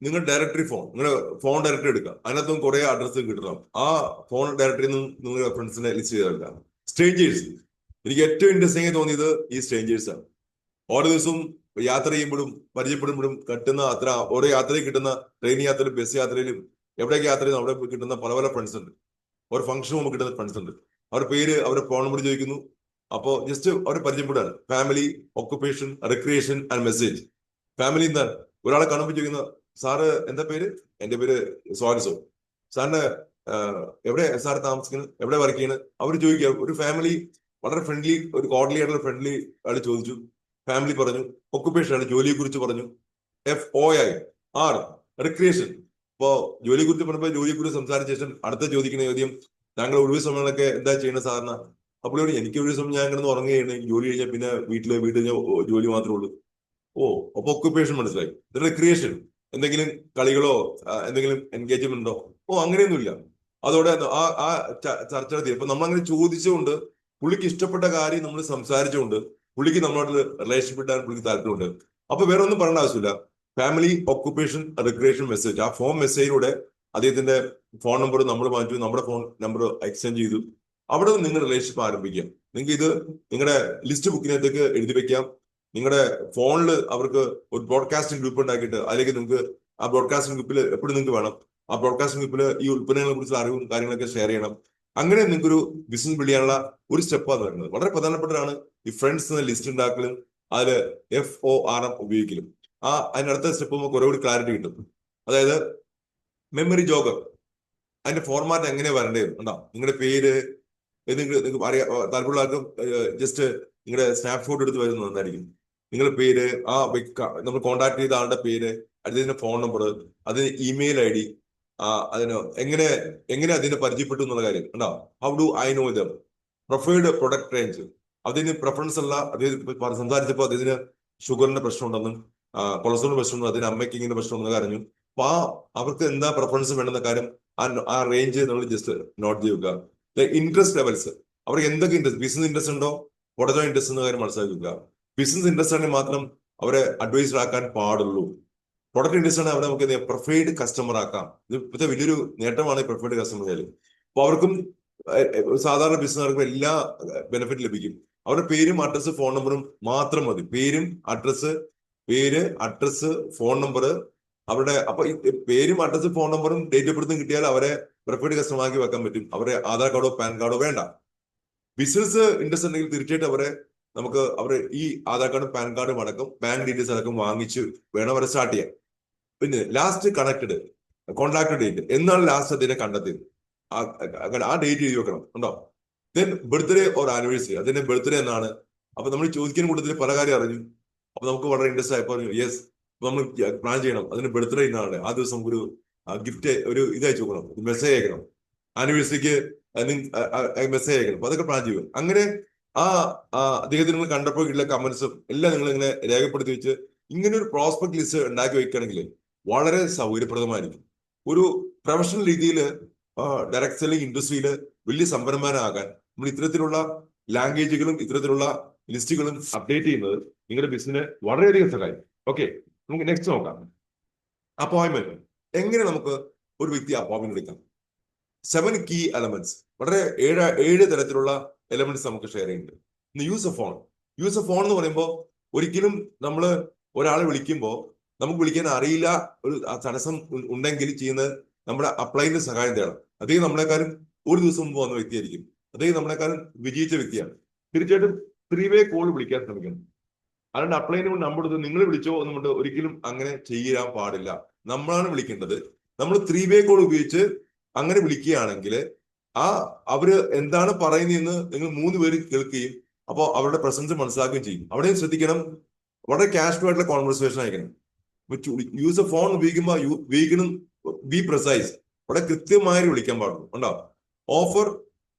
നിങ്ങൾ ഡയറക്ടറി നിങ്ങളുടെ ഫോൺ ഡയറക്ടറി എടുക്കുക, അതിനകത്തും കുറെ അഡ്രസ്സ് കിട്ടണം. ആ ഫോൺ ഡയറക്ടറിയിൽ നിന്ന് നിങ്ങൾ ഫ്രണ്ട്സിനെ ലിസ്റ്റ് ചെയ്തെടുക്കുക. സ്ട്രേഞ്ചേഴ്സ്, എനിക്ക് ഏറ്റവും ഇൻട്രസ്റ്റിംഗ് ആയി തോന്നിയത് ഈ സ്ട്രേഞ്ചേഴ്സ് ആണ്. ഓരോ ദിവസവും യാത്ര ചെയ്യുമ്പോഴും പരിചയപ്പെടുമ്പോഴും ഓരോ യാത്രയിൽ കിട്ടുന്ന, ട്രെയിൻ യാത്രയിലും ബസ് യാത്രയിലും എവിടേക്ക് യാത്ര ചെയ്യുന്നു അവിടെ കിട്ടുന്ന പല ഫ്രണ്ട്സ് ഉണ്ട്. ഒരു ഫംഗ്ഷൻ പോകുമ്പോൾ കിട്ടുന്ന ഫ്രണ്ട്സ് ഉണ്ട്. അവരുടെ പേര്, അവരുടെ ഫോൺ നമ്പർ ചോദിക്കുന്നു. അപ്പോ ജസ്റ്റ് അവരെ പരിചയപ്പെടാണ്. Family, occupation, recreation and message. Family എന്താണ്? ഒരാളെ കാണുമ്പോൾ ചോദിക്കുന്ന, സാറ് എന്താ പേര്? എന്റെ പേര് സോ. സാറിന് എവിടെ സാർ താമസിക്കുന്നത്, എവിടെ വർക്ക് ചെയ്യുന്നത്? അവർ ചോദിക്കുക. ഒരു ഫാമിലി വളരെ ഫ്രണ്ട്ലി, ഒരു കോർഡിലി ആയിട്ടുള്ള ഫ്രണ്ട്ലി ആൾ ചോദിച്ചു. ഫാമിലി പറഞ്ഞു. ഓക്കുപേഷൻ ആണ്, ജോലിയെ കുറിച്ച് പറഞ്ഞു. FOIR, recreation. ഇപ്പോ ജോലിയെ കുറിച്ച് പറഞ്ഞപ്പോൾ ജോലിയെ കുറിച്ച് സംസാരിച്ച ശേഷം അടുത്ത ചോദിക്കുന്ന ചോദ്യം, താങ്കൾ ഒഴിവ് സമയങ്ങളൊക്കെ എന്താ ചെയ്യുന്നത് സാറിന്? അപ്പോൾ എനിക്ക് ഒഴിവ് സമയം ഞാൻ കിടന്ന് ഉറങ്ങുകയാണ്, ജോലി കഴിഞ്ഞാൽ പിന്നെ വീട്ടിൽ ജോലി മാത്രമേ ഉള്ളൂ. ഓ, അപ്പൊ ഓക്കുപേഷൻ മനസ്സിലായി. റിക്രിയേഷൻ, എന്തെങ്കിലും കളികളോ എന്തെങ്കിലും എൻഗേജ്മെന്റ് ഉണ്ടോ? ഓ, അങ്ങനെയൊന്നുമില്ല. അതോടെ ആ ചർച്ച നടത്തി. അപ്പൊ നമ്മളങ്ങനെ ചോദിച്ചുകൊണ്ട്, പുള്ളിക്ക് ഇഷ്ടപ്പെട്ട കാര്യം നമ്മൾ സംസാരിച്ചുകൊണ്ട്, പുള്ളിക്ക് നമ്മളോട് റിലേഷൻഷിപ്പ് ഇടാൻ പുള്ളിക്ക് താല്പര്യമുണ്ട്. അപ്പൊ വേറെ ഒന്നും പറയേണ്ട ആവശ്യമില്ല. ഫാമിലി ഓക്കുപേഷൻ റിക്രിയേഷൻ മെസ്സേജ്, ആ ഫോം മെസ്സേജിലൂടെ അദ്ദേഹത്തിന്റെ ഫോൺ നമ്പർ നമ്മൾ മാറ്റി നമ്മുടെ ഫോൺ നമ്പർ എക്സ്ചേഞ്ച് ചെയ്തു. അവിടെ നിന്ന് നിങ്ങൾ റിലേഷൻഷിപ്പ് ആരംഭിക്കാം. നിങ്ങൾക്ക് ഇത് നിങ്ങളുടെ ലിസ്റ്റ് ബുക്കിനകത്തേക്ക് എഴുതി വെക്കാം. നിങ്ങളുടെ ഫോണിൽ അവർക്ക് ഒരു ബ്രോഡ്കാസ്റ്റിംഗ് ഗ്രൂപ്പ് ഉണ്ടാക്കിയിട്ട് അതിലേക്ക് നിങ്ങൾക്ക് ആ ബ്രോഡ്കാസ്റ്റിംഗ് ഗ്രൂപ്പിൽ എപ്പോഴും നിങ്ങൾക്ക് വേണം, ആ ബ്രോഡ്കാസ്റ്റിംഗ് ഗ്രൂപ്പിൽ ഈ ഉൽപ്പന്നങ്ങളെ കുറിച്ചുള്ള അറിവും കാര്യങ്ങളൊക്കെ ഷെയർ ചെയ്യണം. അങ്ങനെ നിങ്ങൾക്കൊരു ബിസിനസ് ബിൽഡ് ചെയ്യാനുള്ള ഒരു സ്റ്റെപ്പാണ് വരുന്നത്. വളരെ പ്രധാനപ്പെട്ടതാണ് ഈ ഫ്രണ്ട്സ് എന്ന ലിസ്റ്റ് ഉണ്ടാക്കലും അതിൽ FORM ഉപയോഗിക്കലും. അതിനടുത്ത സ്റ്റെപ്പ് നമുക്ക് കുറേ കൂടി ക്ലാരിറ്റി കിട്ടും. അതായത് മെമ്മറി ജോഗർ, അതിന്റെ ഫോർമാറ്റ് എങ്ങനെ വരേണ്ടത് ഉണ്ടോ, നിങ്ങളുടെ പേര് നിങ്ങൾക്ക് അറിയാം. താല്പര്യമുള്ള ആർക്കും ജസ്റ്റ് നിങ്ങളുടെ സ്നാപ്ഷോട്ട് എടുത്ത് വരുന്നത് നന്നായിരിക്കും. നിങ്ങളുടെ പേര്, നമ്മൾ കോൺടാക്ട് ചെയ്ത ആളുടെ പേര്, അതിന്റെ ഫോൺ നമ്പർ, അതിന് ഇമെയിൽ ID, അതിന് എങ്ങനെ എങ്ങനെ അതിനെ പരിചയപ്പെട്ടു എന്നുള്ള കാര്യം ഉണ്ടോ. How do I know them, preferred product range, അതിന് പ്രിഫറൻസ് ഉള്ള അദ്ദേഹം സംസാരിച്ചപ്പോൾ അദ്ദേഹത്തിന് ഷുഗറിന്റെ പ്രശ്നമുണ്ടെന്നും കൊളസ്ട്രോളിന്റെ പ്രശ്നമുണ്ടെന്നും അതിന് അമ്മയ്ക്ക് ഇങ്ങനെ പ്രശ്നമുണ്ടെന്ന് അറിഞ്ഞു. അപ്പൊ അവർക്ക് എന്താ പ്രിഫറൻസ് വേണമെന്ന കാര്യം ആ റേഞ്ച് നമ്മൾ ജസ്റ്റ് നോട്ട് ചെയ്യുക. ഇൻട്രസ്റ്റ് ലെവൽസ്, അവർക്ക് എന്തൊക്കെ ഇൻട്രസ്റ്റ്, ബിസിനസ് ഇൻട്രസ്റ്റ് ഉണ്ടോ, പൊട്ടറ്റോ ഇൻട്രസ്റ്റ് എന്ന കാര്യം മനസ്സിലാക്കുക. ബിസിനസ് ഇൻട്രസ്റ്റ് ആണെങ്കിൽ മാത്രം അവരെ അഡ്വൈസർ ആക്കാൻ പാടുള്ളൂ. പ്രൊഡക്റ്റ് ഇൻട്രസ്റ്റ് ആണ് അവരെ നമുക്ക് പ്രിഫേർഡ് കസ്റ്റമർ ആക്കാം. ഇത് ഇപ്പോഴത്തെ വലിയൊരു നേട്ടമാണ് ഈ പ്രിഫേർഡ് കസ്റ്റമർ. അപ്പൊ അവർക്കും സാധാരണ ബിസിനസ്സുകാർക്കും എല്ലാ ബെനിഫിറ്റ് ലഭിക്കും. അവരുടെ പേരും അഡ്രസ്സ് ഫോൺ നമ്പറും മാത്രം മതി. പേരും അഡ്രസ്സ് ഫോൺ നമ്പർ അവരുടെ. അപ്പൊ പേരും അഡ്രസ്സും ഫോൺ നമ്പറും ഡേറ്റ് ഓഫ് ബർത്തും കിട്ടിയാൽ അവരെ പ്രിഫേർഡ് കസ്റ്റമർ ആക്കി വെക്കാൻ പറ്റും. അവരെ ആധാർ കാർഡോ പാൻ കാർഡോ വേണ്ട. ബിസിനസ് ഇൻട്രസ്റ്റ് ഉണ്ടെങ്കിൽ തീർച്ചയായിട്ടും അവരെ ഈ ആധാർ കാർഡും പാൻ കാർഡും അടക്കം ബാങ്ക് ഡീറ്റെയിൽസ് അടക്കം വാങ്ങിച്ച് വേണം അവരെ സ്റ്റാർട്ട് ചെയ്യാൻ. പിന്നെ ലാസ്റ്റ് കോൺടാക്ട് ഡേറ്റ് എന്നാണ് ലാസ്റ്റ് അതിനെ കണ്ടെത്തിയത്, ആ ഡേറ്റ് എഴുതി വെക്കണം ഉണ്ടോ. ദെൻ ബർത്ത്ഡേ ഓർ ആനിവേഴ്സറി, അതിന്റെ ബർത്ത്ഡേ എന്നാണ്. അപ്പൊ നമ്മൾ ചോദിക്കുന്ന കൂട്ടത്തിൽ പല കാര്യം അറിഞ്ഞു. അപ്പൊ നമുക്ക് വളരെ ഇൻട്രസ്റ്റ് ആയി പറഞ്ഞു യെസ്, നമ്മൾ പ്ലാൻ ചെയ്യണം. അതിന് ബർത്ത്ഡേ ഇന്നാണ്, ആ ദിവസം ഒരു ഗിഫ്റ്റ്, ഒരു ഇത് അയച്ചു കൊടുക്കണം, മെസ്സേജ് അയക്കണം, ആനിവേഴ്സറിക്ക് മെസ്സേജ് അയക്കണം. അപ്പൊ അതൊക്കെ പ്ലാൻ ചെയ്യും. അങ്ങനെ അദ്ദേഹത്തിന് നിങ്ങൾ കണ്ടപ്പോൾ കിട്ടിയ കമന്റ്സും എല്ലാം നിങ്ങൾ ഇങ്ങനെ രേഖപ്പെടുത്തി വെച്ച് ഇങ്ങനെ ഒരു പ്രോസ്പെക്ട് ലിസ്റ്റ് ഉണ്ടാക്കി വെക്കുകയാണെങ്കിൽ വളരെ സൗകര്യപ്രദമായിരിക്കും. ഒരു പ്രൊഫഷണൽ രീതിയിൽ ഡയറക്ട് സെല്ലിംഗ് ഇൻഡസ്ട്രിയിൽ വലിയ സംരംഭകനാകാൻ നമ്മൾ ഇത്തരത്തിലുള്ള ലാംഗ്വേജുകളും ഇത്തരത്തിലുള്ള ലിസ്റ്റുകളും അപ്ഡേറ്റ് ചെയ്യുന്നത് നിങ്ങളുടെ ബിസിനസിനെ വളരെയധികം സഹായിക്കും. ഓക്കെ, നമുക്ക് നെക്സ്റ്റ് നോക്കാം. അപ്പോയിന്റ്മെന്റ്. എങ്ങനെ നമുക്ക് ഒരു വ്യക്തി അപ്പോയിന്റ്മെന്റ് എടുക്കാം? 7 കീ എലമെന്റ്സ്, വളരെ 7 തരത്തിലുള്ള എലമെന്റ്സ് നമുക്ക് ഷെയർ ചെയ്യുന്നുണ്ട്. യൂസ് എ ഫോൺ എന്ന് പറയുമ്പോൾ ഒരിക്കലും നമ്മൾ ഒരാളെ വിളിക്കുമ്പോൾ നമുക്ക് വിളിക്കാൻ അറിയില്ല, ഒരു തടസ്സം ഉണ്ടെങ്കിൽ ചെയ്യുന്നത് നമ്മുടെ അപ്ലൈന്റെ സഹായം തേടണം. അദ്ദേഹം നമ്മളെക്കാളും ഒരു ദിവസം മുമ്പ് വന്ന വ്യക്തിയായിരിക്കും. അദ്ദേഹം നമ്മളെക്കാളും വിജയിച്ച വ്യക്തിയാണ്. തീർച്ചയായിട്ടും 3-way കോൾ വിളിക്കാൻ ശ്രമിക്കണം. അതുകൊണ്ട് അപ്ലൈന് നമ്പർ എടുത്ത് നിങ്ങൾ വിളിച്ചോ എന്നുകൊണ്ട് ഒരിക്കലും അങ്ങനെ ചെയ്യാൻ പാടില്ല. നമ്മളാണ് വിളിക്കേണ്ടത്. നമ്മൾ 3-way കോൾ ഉപയോഗിച്ച് അങ്ങനെ വിളിക്കുകയാണെങ്കിൽ അവര് എന്താണ് പറയുന്നതെന്ന് നിങ്ങൾ 3 പേര് കേൾക്കുകയും അപ്പോൾ അവരുടെ പ്രസൻസ് മനസ്സിലാക്കുകയും ചെയ്യും. അവിടെയും ശ്രദ്ധിക്കണം, വളരെ കാഷ്വൽ ആയിട്ടുള്ള കോൺവെർസേഷൻ ആയിരിക്കണം. യൂസ് എ ഫോൺ ഉപയോഗിക്കണം, ബി പ്രിസൈസ്, വളരെ കൃത്യമായി വിളിക്കാൻ പാടുള്ളൂ. ഉണ്ടോ? ഓഫർ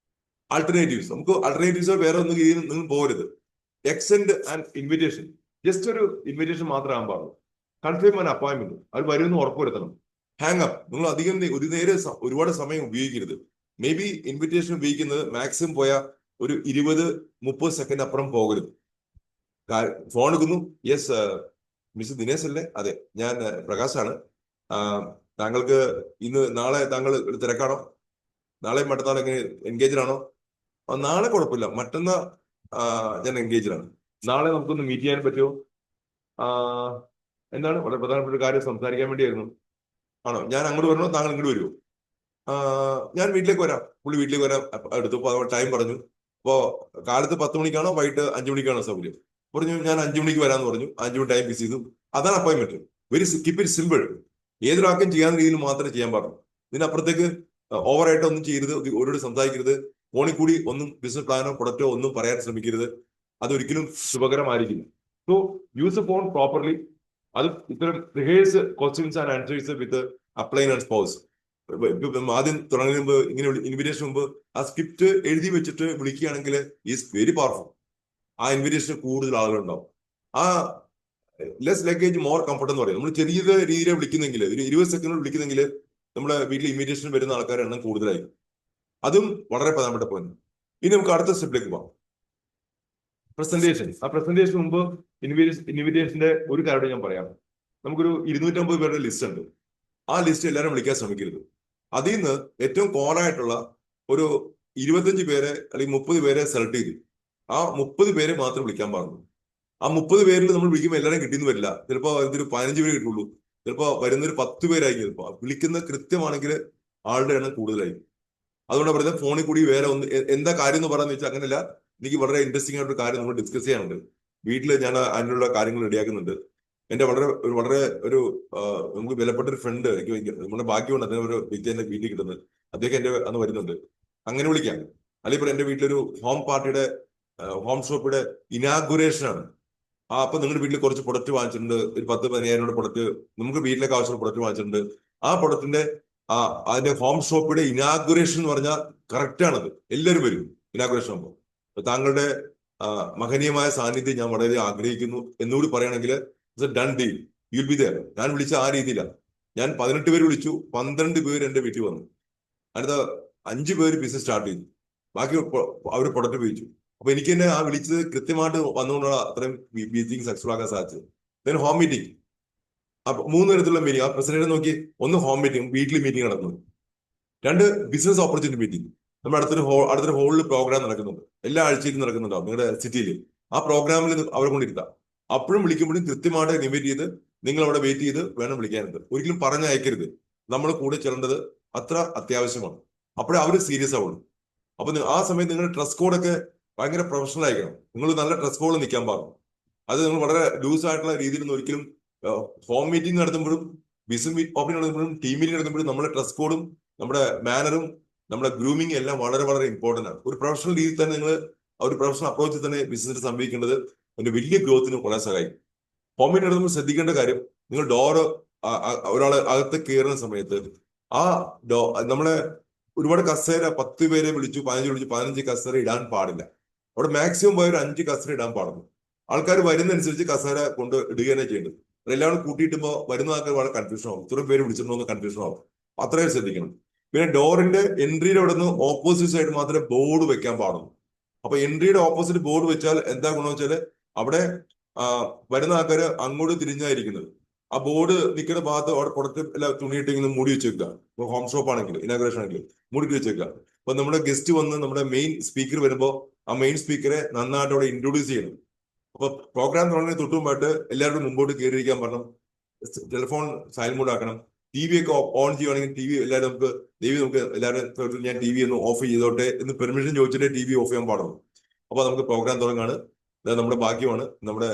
ആൾട്ടർനേറ്റീവ്സ്, നമുക്ക് ആൾട്ടർനേറ്റീവ്സ് വേറെ ഒന്നും നിങ്ങൾ പോകരുത്. എക്സ്റ്റെൻഡ് ആൻഡ് ഇൻവിറ്റേഷൻ, ജസ്റ്റ് ഒരു ഇൻവിറ്റേഷൻ മാത്രം ആകാൻ പാടുള്ളൂ. കൺഫേം ആൻ അപ്പോയിന്റ്മെന്റ്, അവർ വരുമെന്ന് ഉറപ്പുവരുത്തണം. ഹാങ് അപ്പ്, നിങ്ങൾ അധികം ഒരുപാട് സമയം ഉപയോഗിക്കരുത്. മേ ബി ഇൻവിറ്റേഷൻ ഉപയോഗിക്കുന്നത് മാക്സിമം പോയ ഒരു 20-30 സെക്കൻഡ് അപ്പുറം പോകരുത്. ഫോൺ എടുക്കുന്നു, യെസ് മിസ് ദിനേശ് അല്ലേ? അതെ, ഞാൻ പ്രകാശാണ്. താങ്കൾക്ക് നാളെ താങ്കൾ തിരക്കാണോ? നാളെ മറ്റന്നാൾ എങ്ങനെ എൻഗേജ്ഡ് ആണോ? നാളെ കുഴപ്പമില്ല, മറ്റന്നാൾ ഞാൻ എൻഗേജ്ഡ് ആണ്. നാളെ നമുക്കൊന്ന് മീറ്റ് ചെയ്യാൻ പറ്റുമോ? എന്താണ് വളരെ പ്രധാനപ്പെട്ട ഒരു കാര്യം സംസാരിക്കാൻ വേണ്ടിയായിരുന്നു. ആണോ? ഞാൻ അങ്ങോട്ട് വരണോ, താങ്കൾ ഇങ്ങോട്ട് വരുമോ? ഞാൻ വീട്ടിലേക്ക് വരാം. പുള്ളി വീട്ടിലേക്ക് വരാം എടുത്തു. ടൈം പറഞ്ഞു. അപ്പോ കാലത്ത് 10 മണിക്കാണോ വൈകിട്ട് 5 മണിക്കാണോ സൗകര്യം? പറഞ്ഞു ഞാൻ 5 മണിക്ക് വരാമെന്ന് പറഞ്ഞു. 5 മണി ടൈം ഫിക്സ് ചെയ്തു. അതാണ് അപ്പോയിന്റ്മെന്റ്. Keep it simple. ഏതൊരാൾക്കും ചെയ്യാവുന്ന രീതിയിൽ മാത്രമേ ചെയ്യാൻ പാടുള്ളൂ. ഇതിനപ്പുറത്തേക്ക് ഓവറായിട്ട് ഒന്നും ചെയ്യരുത്, ഓരോട് സംസാരിക്കരുത്. ഫോണിൽ കൂടി ഒന്നും ബിസിനസ് പ്ലാനോ പ്രൊഡക്റ്റോ ഒന്നും പറയാൻ ശ്രമിക്കരുത്. അതൊരിക്കലും ശുഭകരമായിരിക്കില്ല. So use a phone properly. അത് ഇത്തരം rehearse questions and answers with upline and spouse. ആദ്യം തുടങ്ങുന്നതിന് മുമ്പ് ഇങ്ങനെ ഇൻവിറ്റേഷൻ മുമ്പ് ആ സ്ക്രിപ്റ്റ് എഴുതി വെച്ചിട്ട് വിളിക്കുകയാണെങ്കിൽ ഈസ് വെരി പവർഫുൾ. ആ ഇൻവിറ്റേഷൻ കൂടുതൽ ആളുകളുണ്ടാവും. ലെസ് ലഗേജ് മോർ കംഫർട്ട് എന്ന് പറയും. നമ്മൾ ചെറിയ രീതിയിൽ വിളിക്കുന്നെങ്കിൽ, ഒരു 20 സെക്കൻഡ് വിളിക്കുന്നെങ്കിൽ നമ്മുടെ വീട്ടിൽ ഇൻവിറ്റേഷൻ വരുന്ന ആൾക്കാരുടെ എണ്ണം കൂടുതലായിരിക്കും. അതും വളരെ പ്രധാനപ്പെട്ട പോയിന്റ്. ഇനി നമുക്ക് അടുത്ത സ്റ്റെപ്പിലേക്ക് പോകാം. പ്രസന്റേഷൻ. ആ പ്രസന്റേഷൻ മുമ്പ് ഇൻവിറ്റേഷന്റെ ഒരു കാര്യം ഞാൻ പറയാം. നമുക്കൊരു 250 പേരുടെ ലിസ്റ്റ് ഉണ്ട്. ആ ലിസ്റ്റ് എല്ലാവരും വിളിക്കാൻ ശ്രമിക്കരുത്. അതിൽ നിന്ന് ഏറ്റവും കോറായിട്ടുള്ള ഒരു 25 പേരെ അല്ലെങ്കിൽ 30 പേരെ സെലക്ട് ചെയ്തു. ആ 30 പേരെ മാത്രം വിളിക്കാൻ പാടുള്ളൂ. ആ 30 പേരിൽ നമ്മൾ വിളിക്കുമ്പോൾ എല്ലാവരും കിട്ടിയെന്ന് വരില്ല. ചിലപ്പോൾ ഒരു 15 പേര് കിട്ടുള്ളൂ, ചിലപ്പോൾ വരുന്നൊരു 10 പേരായിരിക്കും. ചിലപ്പോൾ വിളിക്കുന്ന കൃത്യമാണെങ്കിൽ ആളുടെ എണ്ണം കൂടുതലായി. അതുകൊണ്ട് പറയുന്നത് ഫോണിൽ കൂടി വേറെ ഒന്ന് എന്താ കാര്യം എന്ന് പറയാന്ന് വെച്ചാൽ അങ്ങനെയല്ല. എനിക്ക് വളരെ ഇൻട്രസ്റ്റിംഗ് ആയിട്ടൊരു കാര്യം നമ്മൾ ഡിസ്കസ് ചെയ്യാനുണ്ട്. വീട്ടിൽ ഞാൻ അതിനുള്ള കാര്യങ്ങൾ റെഡിയാക്കുന്നുണ്ട്. എന്റെ വളരെ ഒരു നമുക്ക് വിലപ്പെട്ട ഒരു ഫ്രണ്ട് എനിക്ക് നമ്മുടെ ഭാഗ്യമുണ്ട് അതിന് ഒരു വ്യക്തി എന്റെ വീട്ടിൽ കിട്ടുന്നത്. അദ്ദേഹം എന്റെ അന്ന് വരുന്നുണ്ട്. അങ്ങനെ വിളിക്കാം. അല്ലെങ്കിൽ എന്റെ വീട്ടിലൊരു ഹോം പാർട്ടിയുടെ ഹോം ഷോപ്പിയുടെ ഇനാഗുറേഷൻ ആണ്. അപ്പൊ നിങ്ങളുടെ വീട്ടിൽ കുറച്ച് പ്രൊഡക്റ്റ് വാങ്ങിച്ചിട്ടുണ്ട്, ഒരു 10-15 പ്രൊഡക്റ്റ് നമുക്ക് വീട്ടിലേക്ക് ആവശ്യമുള്ള പ്രൊഡക്റ്റ് വാങ്ങിച്ചിട്ടുണ്ട്. ആ പ്രൊഡക്റ്റിന്റെ അതിന്റെ ഹോം ഷോപ്പിയുടെ ഇനാഗുറേഷൻ എന്ന് പറഞ്ഞാൽ കറക്റ്റ് ആണത്. എല്ലാവരും വരും ഇനാഗുറേഷൻ ആകുമ്പോൾ. താങ്കളുടെ മഹനീയമായ സാന്നിധ്യം ഞാൻ വളരെ ആഗ്രഹിക്കുന്നു എന്നുകൂടി പറയണമെങ്കിൽ done deal, you will be there. ഞാൻ വിളിച്ച ആ രീതിയിലാണ്. ഞാൻ 18 പേര് വിളിച്ചു, 12 പേര് എന്റെ വീട്ടിൽ വന്നു. അടുത്ത 5 പേര് ബിസിനസ് സ്റ്റാർട്ട് ചെയ്തു, ബാക്കി അവർ പ്രൊഡക്റ്റ് ഉപയോഗിച്ചു. അപ്പൊ എനിക്ക് തന്നെ ആ വിളിച്ചത് കൃത്യമായിട്ട് വന്നുകൊണ്ടുള്ള അത്രയും മീറ്റിംഗ് സക്സസ്ഫുൾ ആക്കാൻ സാധിച്ചത്. Then home meeting. അപ്പൊ 3 തരത്തിലുള്ള മീറ്റിംഗ്. ആ പ്രസിഡന്റ് നോക്കി, ഒന്ന് ഹോം മീറ്റിംഗ്, വീട്ടിൽ മീറ്റിംഗ് നടക്കുന്നു. 2 ബിസിനസ് ഓപ്പർച്യൂണിറ്റി മീറ്റിംഗ്. നമ്മുടെ അടുത്തൊരു ഹോളിൽ പ്രോഗ്രാം നടക്കുന്നുണ്ട്, എല്ലാ ആഴ്ചയിലും നടക്കുന്നുണ്ടാവും നിങ്ങളുടെ സിറ്റിയിൽ. ആ പ്രോഗ്രാമിൽ അവരെ കൊണ്ടിരുത്താം. അപ്പോഴും വിളിക്കുമ്പോഴും കൃത്യമായിട്ട് ഇൻവൈറ്റ് ചെയ്ത് നിങ്ങൾ അവിടെ വെയിറ്റ് ചെയ്ത് വേണം വിളിക്കാനുണ്ട്. ഒരിക്കലും പറഞ്ഞയക്കരുത്. നമ്മൾ കൂടെ ചെല്ലേണ്ടത് അത്ര അത്യാവശ്യമാണ്. അപ്പോഴേ അവർ സീരിയസ് ആവുള്ളൂ. അപ്പൊ ആ സമയത്ത് നിങ്ങളുടെ ഡ്രസ് കോഡൊക്കെ ഭയങ്കര പ്രൊഫഷണൽ ആയിരിക്കണം. നിങ്ങൾ നല്ല ഡ്രസ് കോഡ് നിൽക്കാൻ പാടും. അത് നിങ്ങൾ വളരെ ലൂസ് ആയിട്ടുള്ള രീതിയിൽ ഒരിക്കലും ഹോം മീറ്റിംഗ് നടത്തുമ്പോഴും ബിസിനസ് ഓപ്പണിംഗ് നടത്തുമ്പോഴും ടീം മീറ്റിംഗ് നടത്തുമ്പോഴും നമ്മുടെ ഡ്രസ് കോഡും നമ്മുടെ മാനറും നമ്മുടെ ഗ്രൂമിംഗ് എല്ലാം വളരെ ഇമ്പോർട്ടന്റ് ആണ്. ഒരു പ്രൊഫഷണൽ രീതിയിൽ തന്നെ നിങ്ങൾ ഒരു പ്രൊഫഷണൽ അപ്രോച്ചിൽ തന്നെ ബിസിനസ് സംഭവിക്കേണ്ടത് അതിന്റെ വലിയ ഗ്രോത്തിന് വളരെ സഹായിക്കും. ഹോം മീറ്റിംഗ് നടത്തുമ്പോൾ ശ്രദ്ധിക്കേണ്ട കാര്യം, നിങ്ങൾ ഡോറ് ഒരാളെ അകത്ത് കയറുന്ന സമയത്ത് ആ നമ്മളെ ഒരുപാട് കസേര 10 പേരെ വിളിച്ചു, 15 വിളിച്ചു, 15 കസേര ഇടാൻ പാടില്ല. അവിടെ മാക്സിമം പോയ ഒരു 5 കസേര ഇടാൻ പാടുള്ളൂ. ആൾക്കാർ വരുന്നതനുസരിച്ച് കസേര കൊണ്ട് ഇടുക തന്നെ ചെയ്യേണ്ടത്. എല്ലാവരും കൂട്ടിയിട്ടുമ്പോൾ വരുന്ന ആൾക്കാർ വളരെ കൺഫ്യൂഷൻ ആവും. ഇത്രയും പേര് വിളിച്ചിട്ടുണ്ടോ കൺഫ്യൂഷൻ ആവും. അത്രയും ശ്രദ്ധിക്കണം. പിന്നെ ഡോറിന്റെ എൻട്രിയുടെ അവിടെ നിന്ന് ഓപ്പോസിറ്റ് സൈഡ് മാത്രമേ ബോർഡ് വെക്കാൻ പാടുള്ളൂ. അപ്പൊ എൻട്രിയുടെ ഓപ്പോസിറ്റ് ബോർഡ് വെച്ചാൽ എന്താ ഗുണമെന്ന് വെച്ചാല് അവിടെ വരുന്ന ആൾക്കാർ അങ്ങോട്ട് തിരിഞ്ഞായിരിക്കുന്നത്. ആ ബോർഡ് നിൽക്കുന്ന ഭാഗത്ത് അവിടെ പ്രൊഡക്റ്റ് എല്ലാം തുണിയിട്ടെങ്കിലും മൂടി വെച്ചേക്കുക. ഇപ്പൊ ഹോം ഷോപ്പ് ആണെങ്കിൽ ഇനാഗ്രേഷൻ ആണെങ്കിൽ മൂടി വെച്ചേക്കുക. അപ്പൊ നമ്മുടെ ഗസ്റ്റ് വന്ന് നമ്മുടെ മെയിൻ സ്പീക്കർ വരുമ്പോൾ ആ മെയിൻ സ്പീക്കറെ നന്നായിട്ട് അവിടെ ഇൻട്രൊഡ്യൂസ് ചെയ്യണം. അപ്പൊ പ്രോഗ്രാം തുടങ്ങുന്നതിന് തൊട്ടുമുമ്പായിട്ട് എല്ലാവരും മുമ്പോട്ട് കയറിയിരിക്കാൻ പറഞ്ഞു. ടെലിഫോൺ സൈലന്റ് മോഡ് ആക്കണം. ടി വി ഒക്കെ ഓൺ ചെയ്യുവാണെങ്കിൽ ടി വി എല്ലാവരും നമുക്ക് എല്ലാവരും ഞാൻ ടി വി ഒന്ന് ഓഫ് ചെയ്തോട്ടെ എന്ന് പെർമിഷൻ ചോദിച്ചിട്ടേ ടി വി ഓഫ് ചെയ്യാൻ പാടുള്ളൂ. അപ്പൊ നമുക്ക് പ്രോഗ്രാം തുടങ്ങാണ്. നമ്മുടെ ഭാഗ്യമാണ്. നമ്മുടെ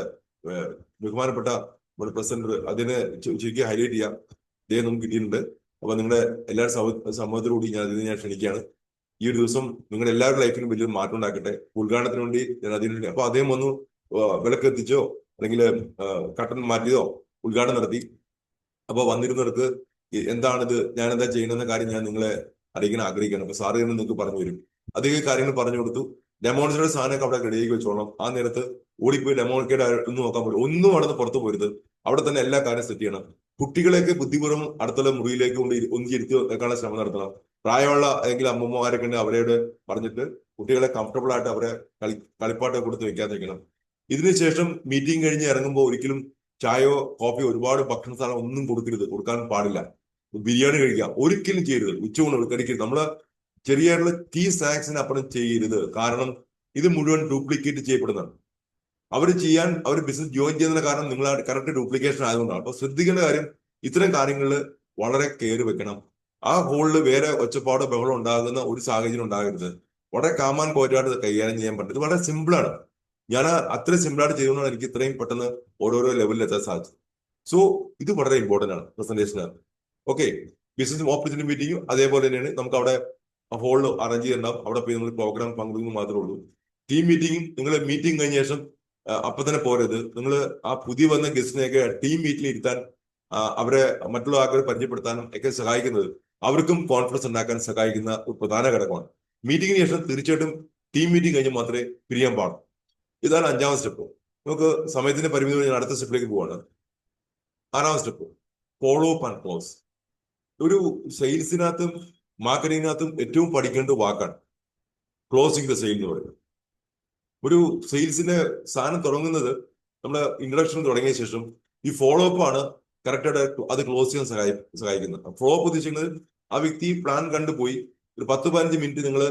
ബഹുമാനപ്പെട്ട നമ്മുടെ പ്രസിഡന്റ് അതിനെ ശരിക്കും ഹൈലൈറ്റ് ചെയ്യാം. അദ്ദേഹം നമുക്ക് കിട്ടിയിട്ടുണ്ട്. അപ്പൊ നിങ്ങളുടെ എല്ലാവരും സമ്മതത്തോടുകൂടി ഞാൻ ക്ഷണിക്കുകയാണ്. ഈ ഒരു ദിവസം നിങ്ങളുടെ എല്ലാവരുടെ ലൈഫിലും വലിയൊരു മാറ്റം ഉണ്ടാക്കട്ടെ. ഉദ്ഘാടനത്തിന് വേണ്ടി ഞാൻ അതിന് വേണ്ടി അപ്പൊ അദ്ദേഹം വന്നു വിളക്ക് എത്തിച്ചോ അല്ലെങ്കിൽ കട്ടൻ മാറ്റിയതോ ഉദ്ഘാടനം നടത്തി. അപ്പൊ വന്നിരുന്നവർക്ക് എന്താണിത്, ഞാൻ എന്താ ചെയ്യണമെന്ന കാര്യം ഞാൻ നിങ്ങളെ അറിയിക്കാൻ ആഗ്രഹിക്കുകയാണ്. അപ്പൊ സാറ് തന്നെ നിങ്ങൾക്ക് പറഞ്ഞു തരും. അധികം കാര്യങ്ങൾ പറഞ്ഞു കൊടുത്തു. ഡെമോൺസ്ട്രേറ്റ് സാധനമൊക്കെ അവിടെ റെഡിയാക്കി വെച്ചോളാം. ആ നേരത്ത് ഓടിപ്പോയി ഡെമോൺസ്ട്രേറ്റ് ഒന്നും നോക്കാൻ പറ്റും, ഒന്നും അവിടെ പുറത്തു പോരുത്. അവിടെ തന്നെ എല്ലാ കാര്യം സെറ്റ് ചെയ്യണം. കുട്ടികളെയൊക്കെ ബുദ്ധിപൂർവ്വം അടുത്തുള്ള മുറിയിലേക്ക് കൊണ്ട് ഒന്നിരുത്തി വെക്കാനുള്ള ശ്രമം നടത്തണം. പ്രായമുള്ള ഏതെങ്കിലും അമ്മമാരൊക്കെ ഉണ്ട്, അവരോട് പറഞ്ഞിട്ട് കുട്ടികളെ കംഫർട്ടബിൾ ആയിട്ട് അവരെ കളിപ്പാട്ടൊക്കെ കൊടുത്ത് വെക്കാതിരിക്കണം. ഇതിനുശേഷം മീറ്റിംഗ് കഴിഞ്ഞ് ഇറങ്ങുമ്പോൾ ഒരിക്കലും ചായയോ കോഫിയോ ഒരുപാട് ഭക്ഷണ സാധനം ഒന്നും കൊടുക്കാൻ പാടില്ല. ബിരിയാണി കഴിക്കാം ഒരിക്കലും ചെയ്യരുത്. ഉച്ചയൂണ് കഴിക്കരുത്. നമ്മള് ചെറിയ ടീ സ്നാക്സിന് അപ്പുറം ചെയ്യരുത്. കാരണം ഇത് മുഴുവൻ ഡ്യൂപ്ലിക്കേറ്റ് ചെയ്യപ്പെടുന്നതാണ്. അവർ ബിസിനസ് ജോയിൻ ചെയ്യുന്നതിന്റെ കാരണം നിങ്ങൾ കറക്റ്റ് ഡ്യൂപ്ലിക്കേഷൻ ആയതുകൊണ്ടാണ്. അപ്പൊ ശ്രദ്ധിക്കേണ്ട കാര്യം, ഇത്തരം കാര്യങ്ങളിൽ വളരെ കെയർ വെക്കണം. ആ ഹോളിൽ വേറെ ഒച്ചപ്പാടോ ബഹളം ഉണ്ടാകുന്ന ഒരു സാഹചര്യം ഉണ്ടാകരുത്. വളരെ കാമാൻ കോറ്റായിട്ട് കൈകാര്യം ചെയ്യാൻ പറ്റും. ഇത് വളരെ സിമ്പിളാണ്. ഞാൻ അത്രയും സിമ്പിളായിട്ട് ചെയ്തുകൊണ്ടാണ് എനിക്ക് ഇത്രയും പെട്ടെന്ന് ഓരോരോ ലെവലിൽ എത്താൻ സാധിച്ചത്. സോ ഇത് വളരെ ഇമ്പോർട്ടന്റ് ആണ് പ്രസന്റേഷനാണ്. ഓക്കെ, ബിസിനസ് ഓപ്പർച്യൂണിറ്റി മീറ്റിംഗും അതേപോലെ തന്നെയാണ്. നമുക്ക് അവിടെ ഹോളിൽ അറേഞ്ച് ചെയ്തിട്ടുണ്ടാവും. അവിടെ പോയി നമ്മൾ പ്രോഗ്രാം പങ്കെടുക്കുന്നു മാത്രമേ ഉള്ളൂ. ടീം മീറ്റിംഗും നിങ്ങൾ മീറ്റിംഗ് കഴിഞ്ഞ ശേഷം അപ്പൊ തന്നെ പോരത്. നിങ്ങൾ ആ പുതിയ വന്ന ഗസ്റ്റിനെയൊക്കെ ടീം മീറ്റിംഗിൽ ഇരുത്താൻ അവരെ മറ്റുള്ള ആൾക്കാരെ പരിചയപ്പെടുത്താനും ഒക്കെ സഹായിക്കുന്നത് അവർക്കും കോൺഫിഡൻസ് ഉണ്ടാക്കാൻ സഹായിക്കുന്ന ഒരു പ്രധാന ഘടകമാണ്. മീറ്റിംഗിന് ശേഷം തീർച്ചയായിട്ടും ടീം മീറ്റിംഗ് കഴിഞ്ഞ് മാത്രമേ പിരിയാൻ പാടുള്ളൂ. ഇതാണ് 5ാം സ്റ്റെപ്പ്. നമുക്ക് സമയത്തിന്റെ പരിമിതി ഞാൻ അടുത്ത സ്റ്റെപ്പിലേക്ക് പോവാണ്. 6ാം step follow up and close. ഒരു സെയിൽസിനകത്തും മാർക്കറ്റിങ്ങിനകത്തും ഏറ്റവും പഠിക്കേണ്ട വാക്കാണ് ക്ലോസിംഗ് ദ സെയിൽ എന്ന് പറയുന്നത്. ഒരു സെയിൽസിന്റെ സാധനം തുടങ്ങുന്നത് നമ്മുടെ ഇൻട്രൊഡക്ഷൻ തുടങ്ങിയ ശേഷം ഈ ഫോളോ അപ്പ് ആണ് കറക്റ്റായിട്ട് അത് ക്ലോസ് ചെയ്യാൻ സഹായിക്കുന്നത്. ഫോളോ അപ്പ് ഉദ്ദേശിക്കുന്നത് ആ വ്യക്തി പ്ലാൻ കണ്ടുപോയി ഒരു 10-15 മിനിറ്റ് നിങ്ങൾ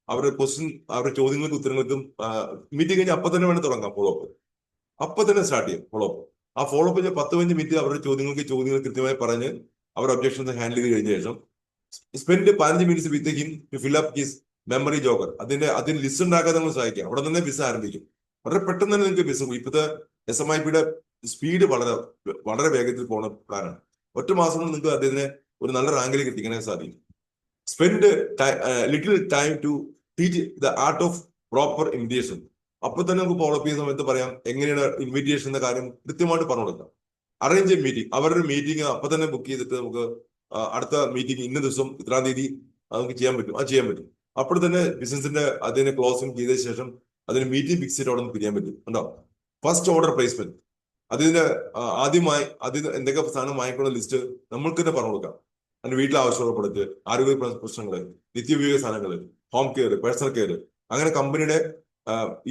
അവരുടെ ക്വസ്റ്റ്യൻ, അവരുടെ ചോദ്യങ്ങൾക്കും ഉത്തരങ്ങൾക്കും മീറ്റിംഗ് കഴിഞ്ഞ് അപ്പൊ തന്നെ വേണം തുടങ്ങാം. ഫോളോ അപ്പ് അപ്പൊ തന്നെ സ്റ്റാർട്ട് ചെയ്യും. ഫോളോ അപ്പ് ആ ഫോളോ അപ്പ് 10-15 മിനിറ്റ് അവരുടെ ചോദ്യങ്ങൾ കൃത്യമായി പറഞ്ഞ് അവരുടെ ഒബ്ജക്ഷൻസ് ഹാൻഡിൽ ചെയ്ത് കഴിഞ്ഞ ശേഷം spend 15 minutes with him to fill up his memory jogger. അതിന് ലിസ്റ്റ് ഉണ്ടാക്കാൻ നമ്മൾ സഹായിക്കാം. അവിടെ തന്നെ ബിസ് ആരംഭിക്കും. വളരെ പെട്ടെന്ന് തന്നെ നിങ്ങൾക്ക് ബിസ്. ഇപ്പോഴത്തെ SMIPയുടെ സ്പീഡ് വളരെ വളരെ വേഗത്തിൽ പോകുന്ന പ്ലാനാണ്. ഒറ്റ മാസം കൊണ്ട് നിങ്ങൾക്ക് അദ്ദേഹത്തിന് ഒരു നല്ല റാങ്കിലേക്ക് എത്തിക്കാനായി സാധിക്കും. Spend little time to teach the art of proper invitation. അപ്പൊ തന്നെ നമുക്ക് ഫോളോ അപ്പ് ചെയ്യുന്ന സമയത്ത് പറയാം എങ്ങനെയാണ് ഇൻവിറ്റേഷൻ എന്ന കാര്യം കൃത്യമായിട്ട് പറഞ്ഞു കൊടുക്കാം. അറേഞ്ച് എ മീറ്റിംഗ്, അവരുടെ മീറ്റിംഗ് അപ്പൊ തന്നെ ബുക്ക് ചെയ്തിട്ട് നമുക്ക് അടുത്ത മീറ്റിംഗ് ഇന്ന ദിവസം ഇത്രാം തീയതി നമുക്ക് ചെയ്യാൻ പറ്റും, അത് ചെയ്യാൻ പറ്റും. അപ്പോൾ തന്നെ ബിസിനസിന്റെ അതിനെ ക്ലോസിംഗ് ചെയ്ത ശേഷം അതിന് മീറ്റിംഗ് ഫിക്സ് ചെയ്ത് അവിടെ നിന്ന് പിരിയാൻ പറ്റും. ഉണ്ടോ? ഫസ്റ്റ് ഓർഡർ പ്ലേസ്മെന്റ്, അതിന് ആദ്യമായി അതിന് എന്തൊക്കെ സാധനം വാങ്ങിക്കുന്ന ലിസ്റ്റ് നമ്മൾക്ക് തന്നെ പറഞ്ഞു കൊടുക്കാം. അതിന്റെ വീട്ടിലെ ആവശ്യമുള്ള പ്രൊഡക്റ്റ്, ആരോഗ്യ പ്രശ്നങ്ങള്, നിത്യോപയോഗ സാധനങ്ങള്, ഹോം കെയർ, പേഴ്സണൽ കെയർ, അങ്ങനെ കമ്പനിയുടെ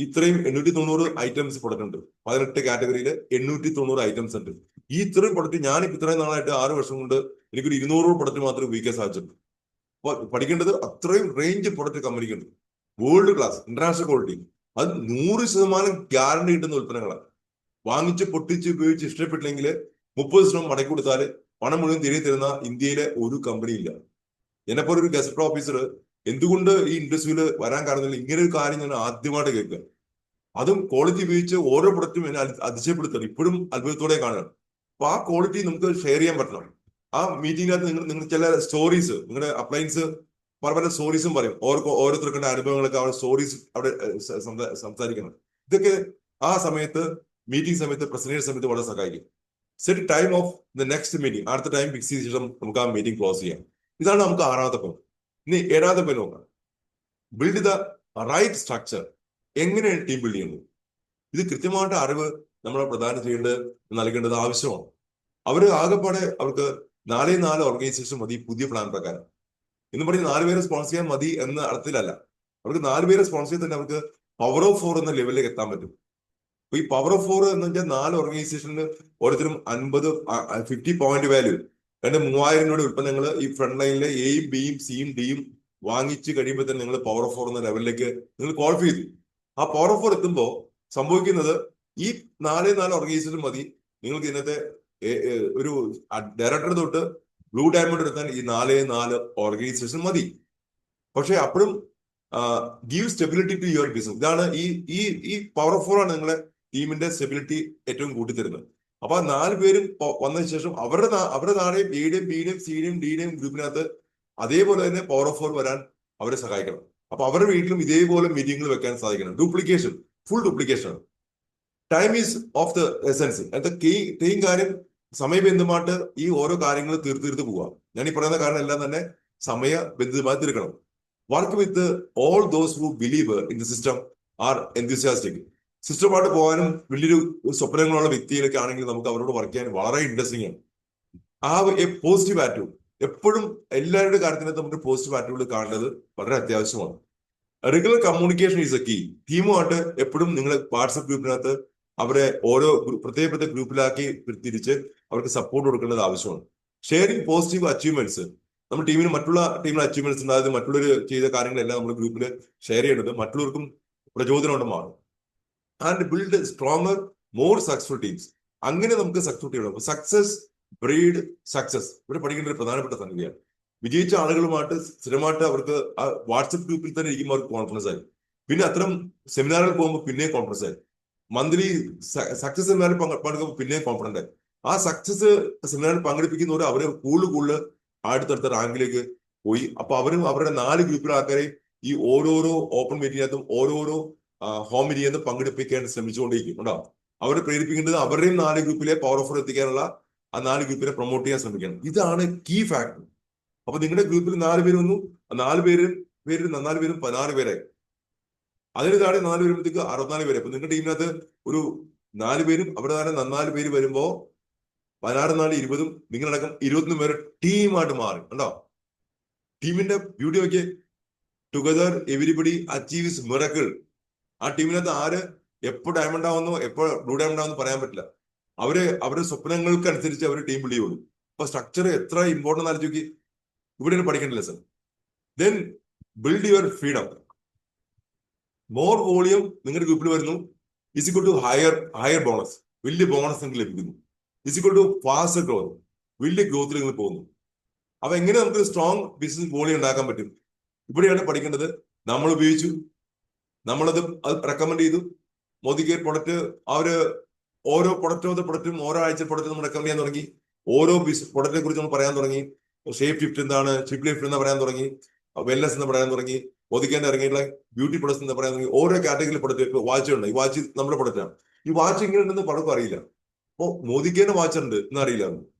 ഇത്രയും 890 ഐറ്റംസ് പ്രൊഡക്റ്റ് ഉണ്ട്. 18 കാറ്റഗറിയിൽ 890 ഐറ്റംസ് ഉണ്ട്. ഈ ഇത്രയും പ്രൊഡക്റ്റ് ഞാനിപ്പോ ഇത്രയും നാളായിട്ട് 6 വർഷം കൊണ്ട് എനിക്കൊരു 200 പ്രൊഡക്റ്റ് മാത്രമേ ഉപയോഗിക്കാൻ സാധിച്ചിട്ടുള്ളൂ. അപ്പൊ പഠിക്കേണ്ടത് അത്രയും റേഞ്ച് പ്രൊഡക്റ്റ് കമ്പനിക്കുണ്ട്. വേൾഡ് ക്ലാസ് ഇന്റർനാഷണൽ ക്വാളിറ്റി, അത് 100% ഗ്യാരണ്ടി കിട്ടുന്ന ഉൽപ്പന്നങ്ങളാണ്. വാങ്ങിച്ച് പൊട്ടിച്ച് ഉപയോഗിച്ച് ഇഷ്ടപ്പെട്ടില്ലെങ്കിൽ 30 ദിവസം മടക്കി കൊടുത്താൽ പണം മുഴുവൻ തിരികെ തരുന്ന ഇന്ത്യയിലെ ഒരു കമ്പനി ഇല്ല. എന്നെപ്പോലെ ഒരു ഗസറ്റ് ഓഫീസർ എന്തുകൊണ്ട് ഈ ഇൻഡസ്ട്രിയിൽ വരാൻ കാരണമില്ല, ഇങ്ങനെ ഒരു കാര്യം ഞാൻ ആദ്യമായിട്ട് കേൾക്കുക. അതും ക്വാളിറ്റി ഉപയോഗിച്ച് ഓരോ പ്രൊഡക്റ്റും എന്നെ അതിശയപ്പെടുത്തണം. ഇപ്പോഴും അത്ഭുതത്തോടെ കാണുകയാണ്. അപ്പൊ ആ ക്വാളിറ്റി നമുക്ക് ഷെയർ ചെയ്യാൻ പറ്റണം. ആ മീറ്റിംഗിനകത്ത് നിങ്ങൾ ചില സ്റ്റോറീസ്, നിങ്ങളുടെ അപ്ലയൻസ് പല പല സ്റ്റോറീസും പറയും. ഓരോരുത്തർക്കുള്ള അനുഭവങ്ങളൊക്കെ അവിടെ സ്റ്റോറീസ് അവിടെ സംസാരിക്കണം. ഇതൊക്കെ ആ സമയത്ത് മീറ്റിംഗ് സമയത്ത്, പ്രസന്റേഷൻ സമയത്ത് വളരെ സഹായിക്കും. Set time of the next meeting, അടുത്ത ടൈം ഫിക്സ് ചെയ്ത ശേഷം നമുക്ക് ആ മീറ്റിംഗ് ക്ലോസ് ചെയ്യാം. ഇതാണ് നമുക്ക് 6ാമത്തെ പോയിന്റ്. ഇനി 7ാമത്തെ പോയിന്റ് നോക്കാം. Build the right structure. എങ്ങനെയാണ് ടീം ബിൽഡ് ചെയ്യുന്നത്? ഇത് കൃത്യമായിട്ട് അറിവ് നമ്മൾ പ്രദാനം നൽകേണ്ടത് ആവശ്യമാണ്. അവര് ആകെപ്പാടെ അവർക്ക് 4 ഓർഗനൈസേഷൻ മതി പുതിയ പ്ലാൻ പ്രകാരം. എന്ന് പറഞ്ഞ് 4 പേരെ സ്പോൺസർ ചെയ്യാൻ മതി എന്ന അർത്ഥത്തിലല്ല. അവർക്ക് 4 പേരെ സ്പോൺസർ ചെയ്ത് തന്നെ അവർക്ക് പവർ ഓഫ് 4 എന്ന ലെവലിലേക്ക് എത്താൻ പറ്റും. അപ്പൊ ഈ പവർ ഓഫ് 4 എന്ന് വെച്ചാൽ 4 ഓർഗനൈസേഷനിൽ ഓരോരുത്തരും 50 പോയിന്റ് വാല്യൂ, 3000 രൂപയുടെ ഉൽപ്പന്നങ്ങൾ ഈ ഫ്രണ്ട് ലൈനിലെ എയും ബിയും സിയും ഡിയും വാങ്ങിച്ചു കഴിയുമ്പോൾ തന്നെ നിങ്ങൾ പവർ ഓഫ് 4 എന്ന ലെവലിലേക്ക് നിങ്ങൾ ക്വാളിഫൈ ചെയ്തു. ആ പവർ ഓഫ് 4 എത്തുമ്പോൾ സംഭവിക്കുന്നത് ഈ 4 ഓർഗനൈസേഷൻ മതി നിങ്ങൾക്ക് ഇതിനകത്തെ ഒരു ഡയറക്ടർ തൊട്ട് ബ്ലൂ ഡയമണ്ട് എടുത്താൽ ഈ 4 ഓർഗനൈസേഷൻ മതി. പക്ഷെ അപ്പോഴും give stability to your business. ഇതാണ് ഈ പവർ ഓഫ് 4 ആണ് നിങ്ങളെ ടീമിന്റെ സ്റ്റെബിലിറ്റി ഏറ്റവും കൂട്ടിത്തരുന്നത്. അപ്പൊ ആ 4 പേരും വന്നതിന് ശേഷം അവരുടെ താഴെയും എയുടെയും ബിയുടെയും സിയുടെയും ഡിയുടെയും ഗ്രൂപ്പിനകത്ത് അതേപോലെ തന്നെ പവർ ഓഫ് 4 വരാൻ അവരെ സഹായിക്കണം. അപ്പൊ അവരുടെ വീട്ടിലും ഇതേപോലെ മീറ്റിംഗുകൾ വെക്കാൻ സാധിക്കണം. Duplication, full duplication. Time is of the essence. അത് കെയും കാര്യം സമയബന്ധിതമായിട്ട് ഈ ഓരോ കാര്യങ്ങൾ തീർത്ത് പോവുക. ഞാൻ ഈ പറയുന്ന കാരണം എല്ലാം തന്നെ സമയബന്ധിതമായി തീർക്കണം. Work with all those who believe in the system are enthusiastic. സിസ്റ്റമായിട്ട് പോകാനും വലിയൊരു സ്വപ്നങ്ങളുള്ള വ്യക്തിയിലൊക്കെ ആണെങ്കിൽ നമുക്ക് അവരോട് വർക്ക് ചെയ്യാൻ വളരെ ഇൻട്രസ്റ്റിംഗ് ആണ്. എ പോസിറ്റീവ് ആറ്റിറ്റ്യൂഡ് എപ്പോഴും എല്ലാവരുടെ കാര്യത്തിനകത്ത് നമുക്ക് പോസിറ്റീവ് ആറ്റിറ്റ്യൂഡ് കാണേണ്ടത് വളരെ അത്യാവശ്യമാണ്. Regular communication is a key. ടീമുമായിട്ട് എപ്പോഴും നിങ്ങൾ വാട്സപ്പ് ഗ്രൂപ്പിനകത്ത് അവരെ ഓരോ പ്രത്യേക ഗ്രൂപ്പിലാക്കി തിരിച്ച് അവർക്ക് സപ്പോർട്ട് കൊടുക്കേണ്ടത് ആവശ്യമാണ്. Sharing positive achievements. നമ്മുടെ ടീമിന് മറ്റുള്ള ടീമിലെ അച്ചീവ്മെന്റ്സ്, അതായത് മറ്റുള്ളവർ ചെയ്ത കാര്യങ്ങളെല്ലാം നമ്മുടെ ഗ്രൂപ്പിൽ ഷെയർ ചെയ്യേണ്ടത് മറ്റുള്ളവർക്കും പ്രചോദനം മാറും. And build stronger more successful teams. അങ്ങനെ നമുക്ക് സക്സസ് ചെയ്യണം. സക്സസ് ബ്രീഡ് സക്സസ് ഇവിടെ പഠിക്കേണ്ട ഒരു പ്രധാനപ്പെട്ട സംഗതിയാണ്. വിജയിച്ച ആളുകളുമായിട്ട് സ്ഥിരമായിട്ട് അവർക്ക് ആ വാട്സപ്പ് ഗ്രൂപ്പിൽ തന്നെ ഇരിക്കുമ്പോൾ അവർക്ക് കോൺഫിഡൻസ് ആയി. പിന്നെ അത്തരം സെമിനാറുകൾ പോകുമ്പോൾ പിന്നെയും കോൺഫിഡൻസ് ആയി. മന്ത്ലി സക്സസ് സെമിനാറിൽ പങ്കെടുക്കുമ്പോൾ പിന്നെയും കോൺഫിഡന്റ് ആയി. ആ സക്സസ് സെമിനാറിൽ പങ്കെടുപ്പിക്കുന്നവർ അവരെ കൂടുതൽ അടുത്തടുത്ത റാങ്കിലേക്ക് പോയി. അപ്പൊ അവരും അവരുടെ 4 ഗ്രൂപ്പിലെ ആൾക്കാരെ ഈ ഓരോരോ ഓപ്പൺ മീറ്റിനകത്തും ഓരോരോ ഹോം മീറ്റിംഗിൽ പങ്കെടുപ്പിക്കാൻ ശ്രമിച്ചുകൊണ്ടിരിക്കും. കേട്ടോ, അവരെ പ്രേരിപ്പിക്കേണ്ടത് അവരുടെയും 4 ഗ്രൂപ്പിലെ പവർ ഓഫ് എത്തിക്കാനുള്ള ആ 4 ഗ്രൂപ്പിനെ പ്രൊമോട്ട് ചെയ്യാൻ ശ്രമിക്കണം. ഇതാണ് കീ ഫാക്ടർ. അപ്പൊ നിങ്ങളുടെ ഗ്രൂപ്പിൽ 4 പേര് വന്നു, 4 പേരും 16 പേരായി. അതിന് താഴെ 4 വരുമ്പോഴത്തേക്ക് 64 പേര്. അപ്പൊ നിങ്ങളുടെ ടീമിനകത്ത് ഒരു 4 പേരും അവിടെ താഴെ 14 പേര് വരുമ്പോ 16 4 20, നിങ്ങളടക്കം 21 പേര് ടീമായിട്ട് മാറി. കണ്ടോ ടീമിന്റെ ബ്യൂട്ടി നോക്കിയേ. Together everybody achieves miracle. ആ ടീമിനകത്ത് ആര് എപ്പോൾ ഡയമണ്ട് ആവുന്നു, എപ്പോൾ ബ്ലൂ ഡയമണ്ട് ആവുന്നു പറയാൻ പറ്റില്ല. അവരുടെ സ്വപ്നങ്ങൾക്ക് അനുസരിച്ച് അവർ ടീം ബിൽഡ് ചെയ്യുള്ളൂ. അപ്പൊ സ്ട്രക്ചർ എത്ര ഇമ്പോർട്ടൻ്റ് ആലോചിക്ക്. ഇവിടെയാണ് പഠിക്കേണ്ട lesson. Then build your freedom. More volume നിങ്ങളുടെ ഗ്രൂപ്പിൽ വരുന്നു, is equal to higher bonus, വലിയ ബോണസ് നിങ്ങൾക്ക് ലഭിക്കുന്നു. Is equal to faster growth, വലിയ ഗ്രോത്തിൽ നിങ്ങൾ പോകുന്നു. അപ്പൊ എങ്ങനെ നമുക്ക് സ്ട്രോങ് ബിസിനസ് വോളിയം ഉണ്ടാക്കാൻ പറ്റും? ഇവിടെയാണ് പഠിക്കേണ്ടത്. നമ്മൾ ഉപയോഗിച്ചു, നമ്മളത് റെക്കമെൻഡ് ചെയ്തു. മോദി കെയർ പ്രൊഡക്റ്റ് അവര് ഓരോ പ്രൊഡക്റ്റും ഓരോ ആഴ്ച പ്രൊഡക്റ്റ് നമ്മൾ റെക്കമെൻഡ് ചെയ്യാൻ തുടങ്ങി. ഓരോ പ്രൊഡക്റ്റിനെ കുറിച്ച് നമ്മൾ പറയാൻ തുടങ്ങി. ഷേപ്പ് ലിഫ്റ്റ് എന്താണ്, ഷിപ്പ് ലിഫ്റ്റ് എന്ന് പറയാൻ തുടങ്ങി, വെൽനെസ് എന്ന് പറയാൻ തുടങ്ങി, മോദിക്കേന്റെ ഇറങ്ങിയിട്ടുള്ള ബ്യൂട്ടി പ്രൊഡക്ട്സ് എന്ന് പറയാൻ തുടങ്ങി. ഓരോ കാറ്റഗറിയിൽ പ്രൊഡക്റ്റ്. വാച്ച് ഉണ്ട്, ഈ വാച്ച് നമ്മുടെ പ്രൊഡക്റ്റാണ്. ഈ വാച്ച് ഇങ്ങനെ ഉണ്ടെന്ന് പലർക്കും അറിയില്ല. അപ്പോ മോദിക്കേന്റെ വാച്ച് ഉണ്ട് എന്നറിയില്ല.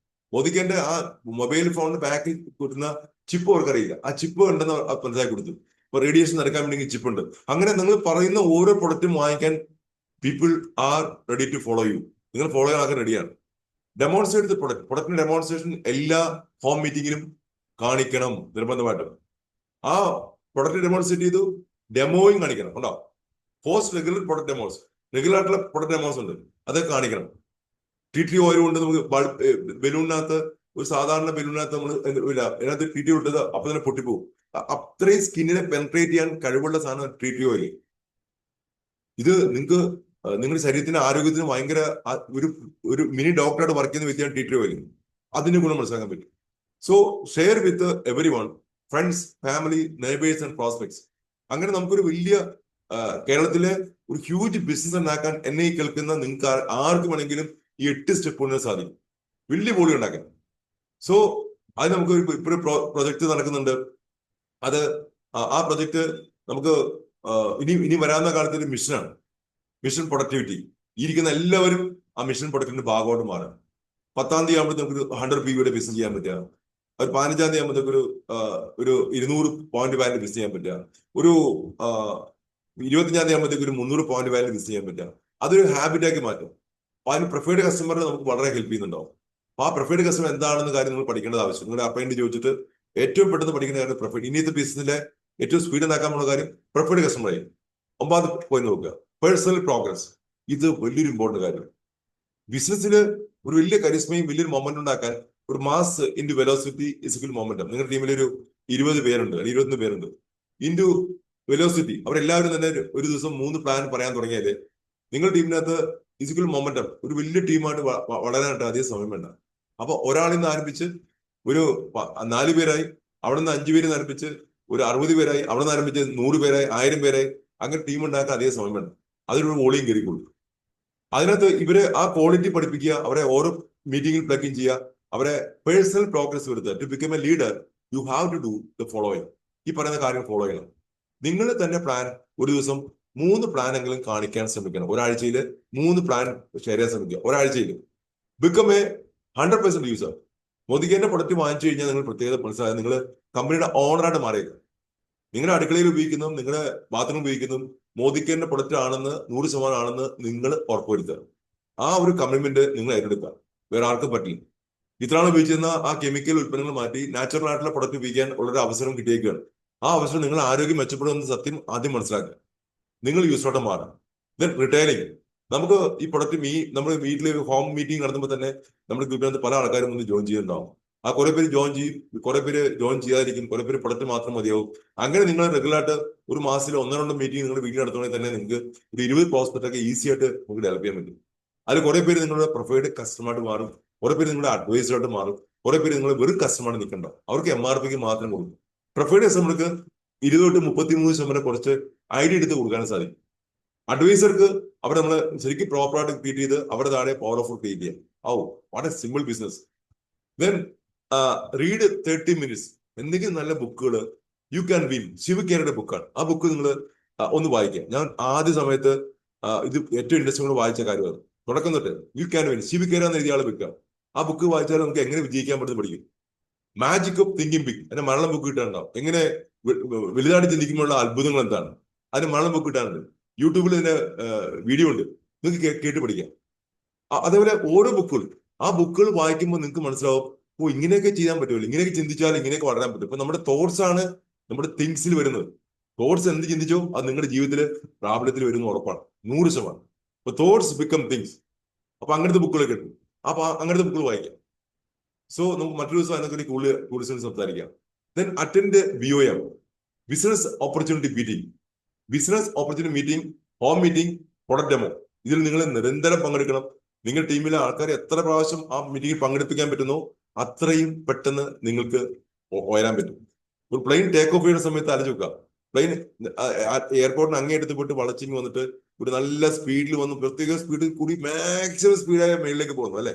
മോദിക്കേന്റെ ആ മൊബൈൽ ഫോണിന് ബാക്കിൽ കിട്ടുന്ന ചിപ്പ് അവർക്കറിയില്ല. ആ ചിപ്പ് ഉണ്ടെന്ന് മനസ്സിലാക്കി കൊടുത്തു. ഇപ്പൊ റേഡിയേഷൻ നടക്കാൻ വേണ്ടി ചിപ്പ് ഉണ്ട്. അങ്ങനെ നിങ്ങൾ പറയുന്ന ഓരോ പ്രൊഡക്റ്റും വാങ്ങിക്കാൻ people are ready to follow you. നിങ്ങൾ ഫോളോ ചെയ്യാൻ റെഡിയാണ്. ഡെമോൺസ്ട്രേറ്റ് ദ പ്രൊഡക്റ്റിന്റെ ഡെമോൺസ്ട്രേഷൻ എല്ലാ ഹോം മീറ്റിംഗിലും കാണിക്കണം നിർബന്ധമായിട്ടും. ആ പ്രൊഡക്റ്റ് ഡെമോൺസ്ട്രേറ്റ് ചെയ്തു, ഡെമോയും കാണിക്കണം. ഉണ്ടോ? Post regular product demos, regular ആയിട്ടുള്ള പ്രൊഡക്റ്റ് ഡെമോസ് ഉണ്ട്, അതൊക്കെ കാണിക്കണം. ടി ഓയിൽ കൊണ്ട് നമുക്ക് ബലൂണിനകത്ത്, ഒരു സാധാരണ ബലൂണിനകത്ത് നമ്മൾ ഇല്ല, അതിനകത്ത് ടി ഇട്ടത് അപ്പൊ തന്നെ പൊട്ടിപ്പോവും. അത്രയും സ്കിന്നിനെ പെനട്രേറ്റ് ചെയ്യാൻ കഴിവുള്ള സാധനം ടി ഓയിൽ. ഇത് നിങ്ങൾക്ക് നിങ്ങളുടെ ശരീരത്തിന്റെ ആരോഗ്യത്തിന് ഭയങ്കര ഒരു മിനി ഡോക്ടറായിട്ട് വർക്ക് ചെയ്യുന്ന വ്യക്തിയാണ് ടി ഓയിൽ. അതിന്റെ ഗുണം മനസ്സിലാക്കാൻ പറ്റും. So share with every one, friends, family, neighbours and prospects. അങ്ങനെ നമുക്കൊരു വലിയ കേരളത്തിലെ ഒരു ഹ്യൂജ് ബിസിനസ് ഉണ്ടാക്കാൻ എന്നെ കേൾക്കുന്ന നിങ്ങൾക്ക് ആർക്ക് വേണമെങ്കിലും ഈ 8 സ്റ്റെപ്പ് കൊണ്ട് സാധിക്കും വലിയ വോളി ഉണ്ടാക്കാൻ. സോ അത് നമുക്ക് ഇപ്പോഴും പ്രൊജക്ട് നടക്കുന്നുണ്ട്. അത് ആ പ്രൊജക്ട് നമുക്ക് ഇനി വരാവുന്ന കാലത്ത് ഒരു മിഷനാണ്, മിഷൻ പ്രൊഡക്ടിവിറ്റി. ഇരിക്കുന്ന എല്ലാവരും ആ മിഷൻ പ്രൊഡക്റ്റിന്റെ ഭാഗമായിട്ട് മാറാം. 10-ാം തീയതി ആകുമ്പോൾ നമുക്ക് 100 PV ബിസിനസ് ചെയ്യാൻ പറ്റുക. ഒരു 15-ാം തീയതി ആകുമ്പോഴത്തേക്ക് ഒരു 200 പോയിന്റ് വാല്യൂ ബിസിനസ് ചെയ്യാൻ പറ്റുക. ഒരു 25-ാം തീയതി ആകുമ്പോഴത്തേക്ക് ഒരു 300 പോയിന്റ് വാല്യൂ ബിസിനസ് ചെയ്യാൻ പറ്റുക. അതൊരു ഹാബിറ്റാക്കി മാറ്റും. അപ്പൊ അതിന് പ്രിഫേർഡ് കസ്റ്റമർ നമുക്ക് വളരെ ഹെൽപ്പ് ചെയ്യുന്നുണ്ടാവും. അപ്പൊ ആ പ്രിഫേർഡ് കസ്റ്റമർ എന്താണെന്ന കാര്യം നിങ്ങൾ പഠിക്കേണ്ടത് ആവശ്യം. നിങ്ങളുടെ അപ്പൈൻറ്റ് ചോദിച്ചിട്ട് ഏറ്റവും പെട്ടെന്ന് പഠിക്കുന്ന കാര്യം പ്രിഫേർഡ്. ഇനിയത്തെ ബിസിനസ്സിലെ ഏറ്റവും സ്പീഡ് ഉണ്ടാക്കാനുള്ള കാര്യം പ്രിഫേർഡ് കസ്റ്റമർ ആയി. 9 പോയി നോക്കുക, പേഴ്സണൽ പ്രോഗ്രസ്. ഇത് വലിയൊരു ഇമ്പോർട്ടന്റ് കാര്യമാണ്. ബിസിനസ്സിൽ ഒരു വലിയ കരിസ്മയും വലിയൊരു മൊമെന്റ് ഉണ്ടാക്കാൻ ഒരു mass into velocity is equal momentum. നിങ്ങളുടെ ടീമിൽ ഒരു 20 പേരുണ്ട്, 21 പേരുണ്ട്. ഇൻറ്റു വെലോസിറ്റി, അവരെല്ലാവരും തന്നെ ഒരു ദിവസം 3 പ്ലാൻ പറയാൻ തുടങ്ങിയാല് നിങ്ങളുടെ ടീമിനകത്ത് ഇസിക്കൽ മൊമെന്റം ഒരു വലിയ ടീമായിട്ട് വളരാനായിട്ട് അധികം സമയം വേണ്ട. അപ്പൊ ഒരാളിൽ നിന്ന് ആരംഭിച്ച് ഒരു 4 പേരായി, അവിടെ നിന്ന് 5 പേര് ആരംഭിച്ച് ഒരു 60 പേരായി, അവിടെ നിന്ന് ആരംഭിച്ച് 100 പേരായി, 1000 പേരായി. അങ്ങനെ ടീം ഉണ്ടാക്കാൻ അധികം സമയം വേണ്ട. അതിനൊരു വോളിയം കയറിക്കൊള്ളു. അതിനകത്ത് ഇവരെ ആ ക്വാളിറ്റി പഠിപ്പിക്കുക, അവരെ ഓരോ മീറ്റിംഗിൽ പ്ലഗ് ഇൻ ചെയ്യുക, അവരെ പേഴ്സണൽ പ്രോഗ്രസ് വരുത്തുക. To become a leader you have to do the following. ഈ പറയുന്ന കാര്യം ഫോളോ ചെയ്യണം. നിങ്ങൾ തന്നെ പ്ലാൻ ഒരു ദിവസം 3 പ്ലാൻ എങ്കിലും കാണിക്കാൻ ശ്രമിക്കണം. ഒരാഴ്ചയിൽ 3 പ്ലാൻ ഷെയർ ചെയ്യാൻ ശ്രമിക്കുക. ഒരാഴ്ചയിൽ ബിക്കം എ 100% യൂസർ. മോദിക്കേന്റെ പ്രൊഡക്റ്റ് വാങ്ങിച്ചു കഴിഞ്ഞാൽ നിങ്ങൾ പ്രത്യേകത മനസ്സിലായത് നിങ്ങൾ കമ്പനിയുടെ ഓണറായിട്ട് മാറിയേക്കും. നിങ്ങളുടെ അടുക്കളയിൽ ഉപയോഗിക്കുന്നതും നിങ്ങളുടെ ബാത്റൂം ഉപയോഗിക്കുന്നതും മോദിക്കേന്റെ പ്രൊഡക്റ്റ് ആണെന്ന് 100% ആണെന്ന് നിങ്ങൾ ഉറപ്പുവരുത്തുക. ആ ഒരു കമ്മിറ്റ്മെന്റ് നിങ്ങൾ ഏറ്റെടുക്കുക. വേറെ ആർക്കും പറ്റില്ല. ഇത്രയാണ് ഉപയോഗിച്ചിരുന്ന ആ കെമിക്കൽ ഉൽപ്പന്നങ്ങൾ മാറ്റി നാച്ചുറൽ ആയിട്ടുള്ള പ്രൊഡക്റ്റ് ഉപയോഗിക്കാൻ ഉള്ളൊരു അവസരം കിട്ടിയേക്കുകയാണ്. ആ അവസരം നിങ്ങൾ ആരോഗ്യം മെച്ചപ്പെടുമെന്ന് സത്യം ആദ്യം മനസ്സിലാക്കുക. നിങ്ങൾ യൂസറോട്ട് മാറാം. Then retiring. നമുക്ക് ഈ പ്രൊഡക്റ്റ് നമ്മൾ വീട്ടിൽ ഹോം മീറ്റിംഗ് നടത്തുമ്പോൾ തന്നെ നമ്മുടെ ഗ്രൂപ്പിനകത്ത് പല ആൾക്കാരും ഒന്ന് ജോയിൻ ചെയ്യുന്നുണ്ടാവും. ആ കുറെ പേര് ജോയിൻ ചെയ്യും, കുറെ പേര് ജോയിൻ ചെയ്യാതിരിക്കും, കുറെ പേര് പ്രൊഡക്റ്റ് മാത്രം മതിയാവും. അങ്ങനെ നിങ്ങൾ റെഗുലറായിട്ട് ഒരു മാസത്തിൽ 1-2 മീറ്റിംഗ് നിങ്ങൾ വീട്ടിൽ നടത്തുകയാണെങ്കിൽ തന്നെ നിങ്ങൾക്ക് ഒരു 20 പ്രോസ്പെക്ട് ഒക്കെ ഈസി ആയിട്ട് നമുക്ക് ഡെവലപ്പ് ചെയ്യാൻ പറ്റും. അതിൽ കുറെ പേര് നിങ്ങളുടെ പ്രിഫേർഡ് കസ്റ്റമറായിട്ട് മാറും, കുറെ പേര് നിങ്ങളുടെ അഡ്വൈസറായിട്ട് മാറും, കുറെ പേര് നിങ്ങൾ വെറും കസ്റ്റമറായിട്ട് നിൽക്കണ്ട. അവർക്ക് MRPക്ക് മാത്രം കൊടുക്കും. പ്രിഫേർഡ് കസ്റ്റമർക്ക് 20-33% കുറച്ച് ഐഡിയ എടുത്ത് കൊടുക്കാനും സാധിക്കും. അഡ്വൈസർക്ക് അവിടെ നമ്മൾ ശരിക്കും പ്രോപ്പറായിട്ട് ക്രിയേറ്റ് ചെയ്ത് അവിടെ താഴെ പവർ ഓഫ് ക്രിയേറ്റ് ചെയ്യാം. What A simple business. Then read 30 minutes എന്തെങ്കിലും നല്ല ബുക്കുകൾ. യു ക്യാൻ വിൻ, ശിവകേരയുടെ ബുക്കാണ്. ആ ബുക്ക് നിങ്ങൾ ഒന്ന് വായിക്കാം. ഞാൻ ആദ്യ സമയത്ത് ഇത് ഏറ്റവും ഇൻട്രസ്റ്റിംഗ് വായിച്ച കാര്യമാണ്. തുടക്കം തൊട്ട് യു ക്യാൻ വിൻ, ശിവകേര എന്ന് എഴുതിയ ആളെ ബുക്കാണ്. ആ ബുക്ക് വായിച്ചാൽ നമുക്ക് എങ്ങനെ വിജയിക്കാൻ പറ്റുന്ന പഠിക്കും. മാജിക് ഓഫ് തിങ്കിങ് ബിഗ്, അതിന്റെ മലയാളം ബുക്ക് കിട്ടാനുണ്ടാവും. എങ്ങനെ വലുതായിട്ട് ചിന്തിക്കുമ്പോഴുള്ള അത്ഭുതങ്ങൾ എന്താണ്, അതിന് മലയാളം ബുക്ക് കിട്ടാനുണ്ട്. യൂട്യൂബിൽ ഇതിന്റെ വീഡിയോ ഉണ്ട്, നിങ്ങൾക്ക് കേട്ട് പഠിക്കാം. അതേപോലെ ഓരോ ബുക്കുകൾ, ആ ബുക്കുകൾ വായിക്കുമ്പോൾ നിങ്ങൾക്ക് മനസ്സിലാവും, ഇങ്ങനെയൊക്കെ ചെയ്യാൻ പറ്റുമല്ലോ, ഇങ്ങനെയൊക്കെ ചിന്തിച്ചാൽ ഇങ്ങനെയൊക്കെ വളരാൻ പറ്റും. ഇപ്പൊ നമ്മുടെ തോട്ട്സ് ആണ് നമ്മുടെ തിങ്സിൽ വരുന്നത്. തോട്ട്സ് എന്ത് ചിന്തിച്ചോ അത് നിങ്ങളുടെ ജീവിതത്തിൽ പ്രാബല്യത്തിൽ വരുന്ന ഉറപ്പാണ്, 100%. അപ്പൊ തോട്ട്സ് ബിക്കം തിങ്സ്. അപ്പൊ അങ്ങനത്തെ ബുക്കുകൾ കിട്ടും. അപ്പൊ അങ്ങനത്തെ ബുക്കുകൾ വായിക്കാം. സോ നമുക്ക് മറ്റൊരു ദിവസം അതിനെക്കുറിച്ച് കൂടുതൽ സംസാരിക്കാം. Then attend BOM, business opportunity meeting. Business opportunity meeting, home meeting, product demo. ഇതിൽ നിങ്ങൾ നിരന്തരം പങ്കെടുക്കണം. നിങ്ങളുടെ ടീമിലെ ആൾക്കാരെ എത്ര പ്രാവശ്യം ആ മീറ്റിംഗിൽ പങ്കെടുപ്പിക്കാൻ പറ്റുന്നോ അത്രയും പെട്ടെന്ന് നിങ്ങൾക്ക് ഉയരാൻ പറ്റും. ഒരു പ്ലെയിൻ ടേക്ക് ഓഫ് ചെയ്യുന്ന സമയത്ത് ആലോചിച്ച് നോക്കുക. പ്ലെയിൻ എയർപോർട്ടിന് അങ്ങേയറ്റത്ത് പോയിട്ട് വളച്ചിങ് വന്നിട്ട് ഒരു നല്ല സ്പീഡിൽ വന്ന് പ്രത്യേക സ്പീഡിൽ കൂടി മാക്സിമം സ്പീഡായ മേളിലേക്ക് പോകുന്നു അല്ലെ.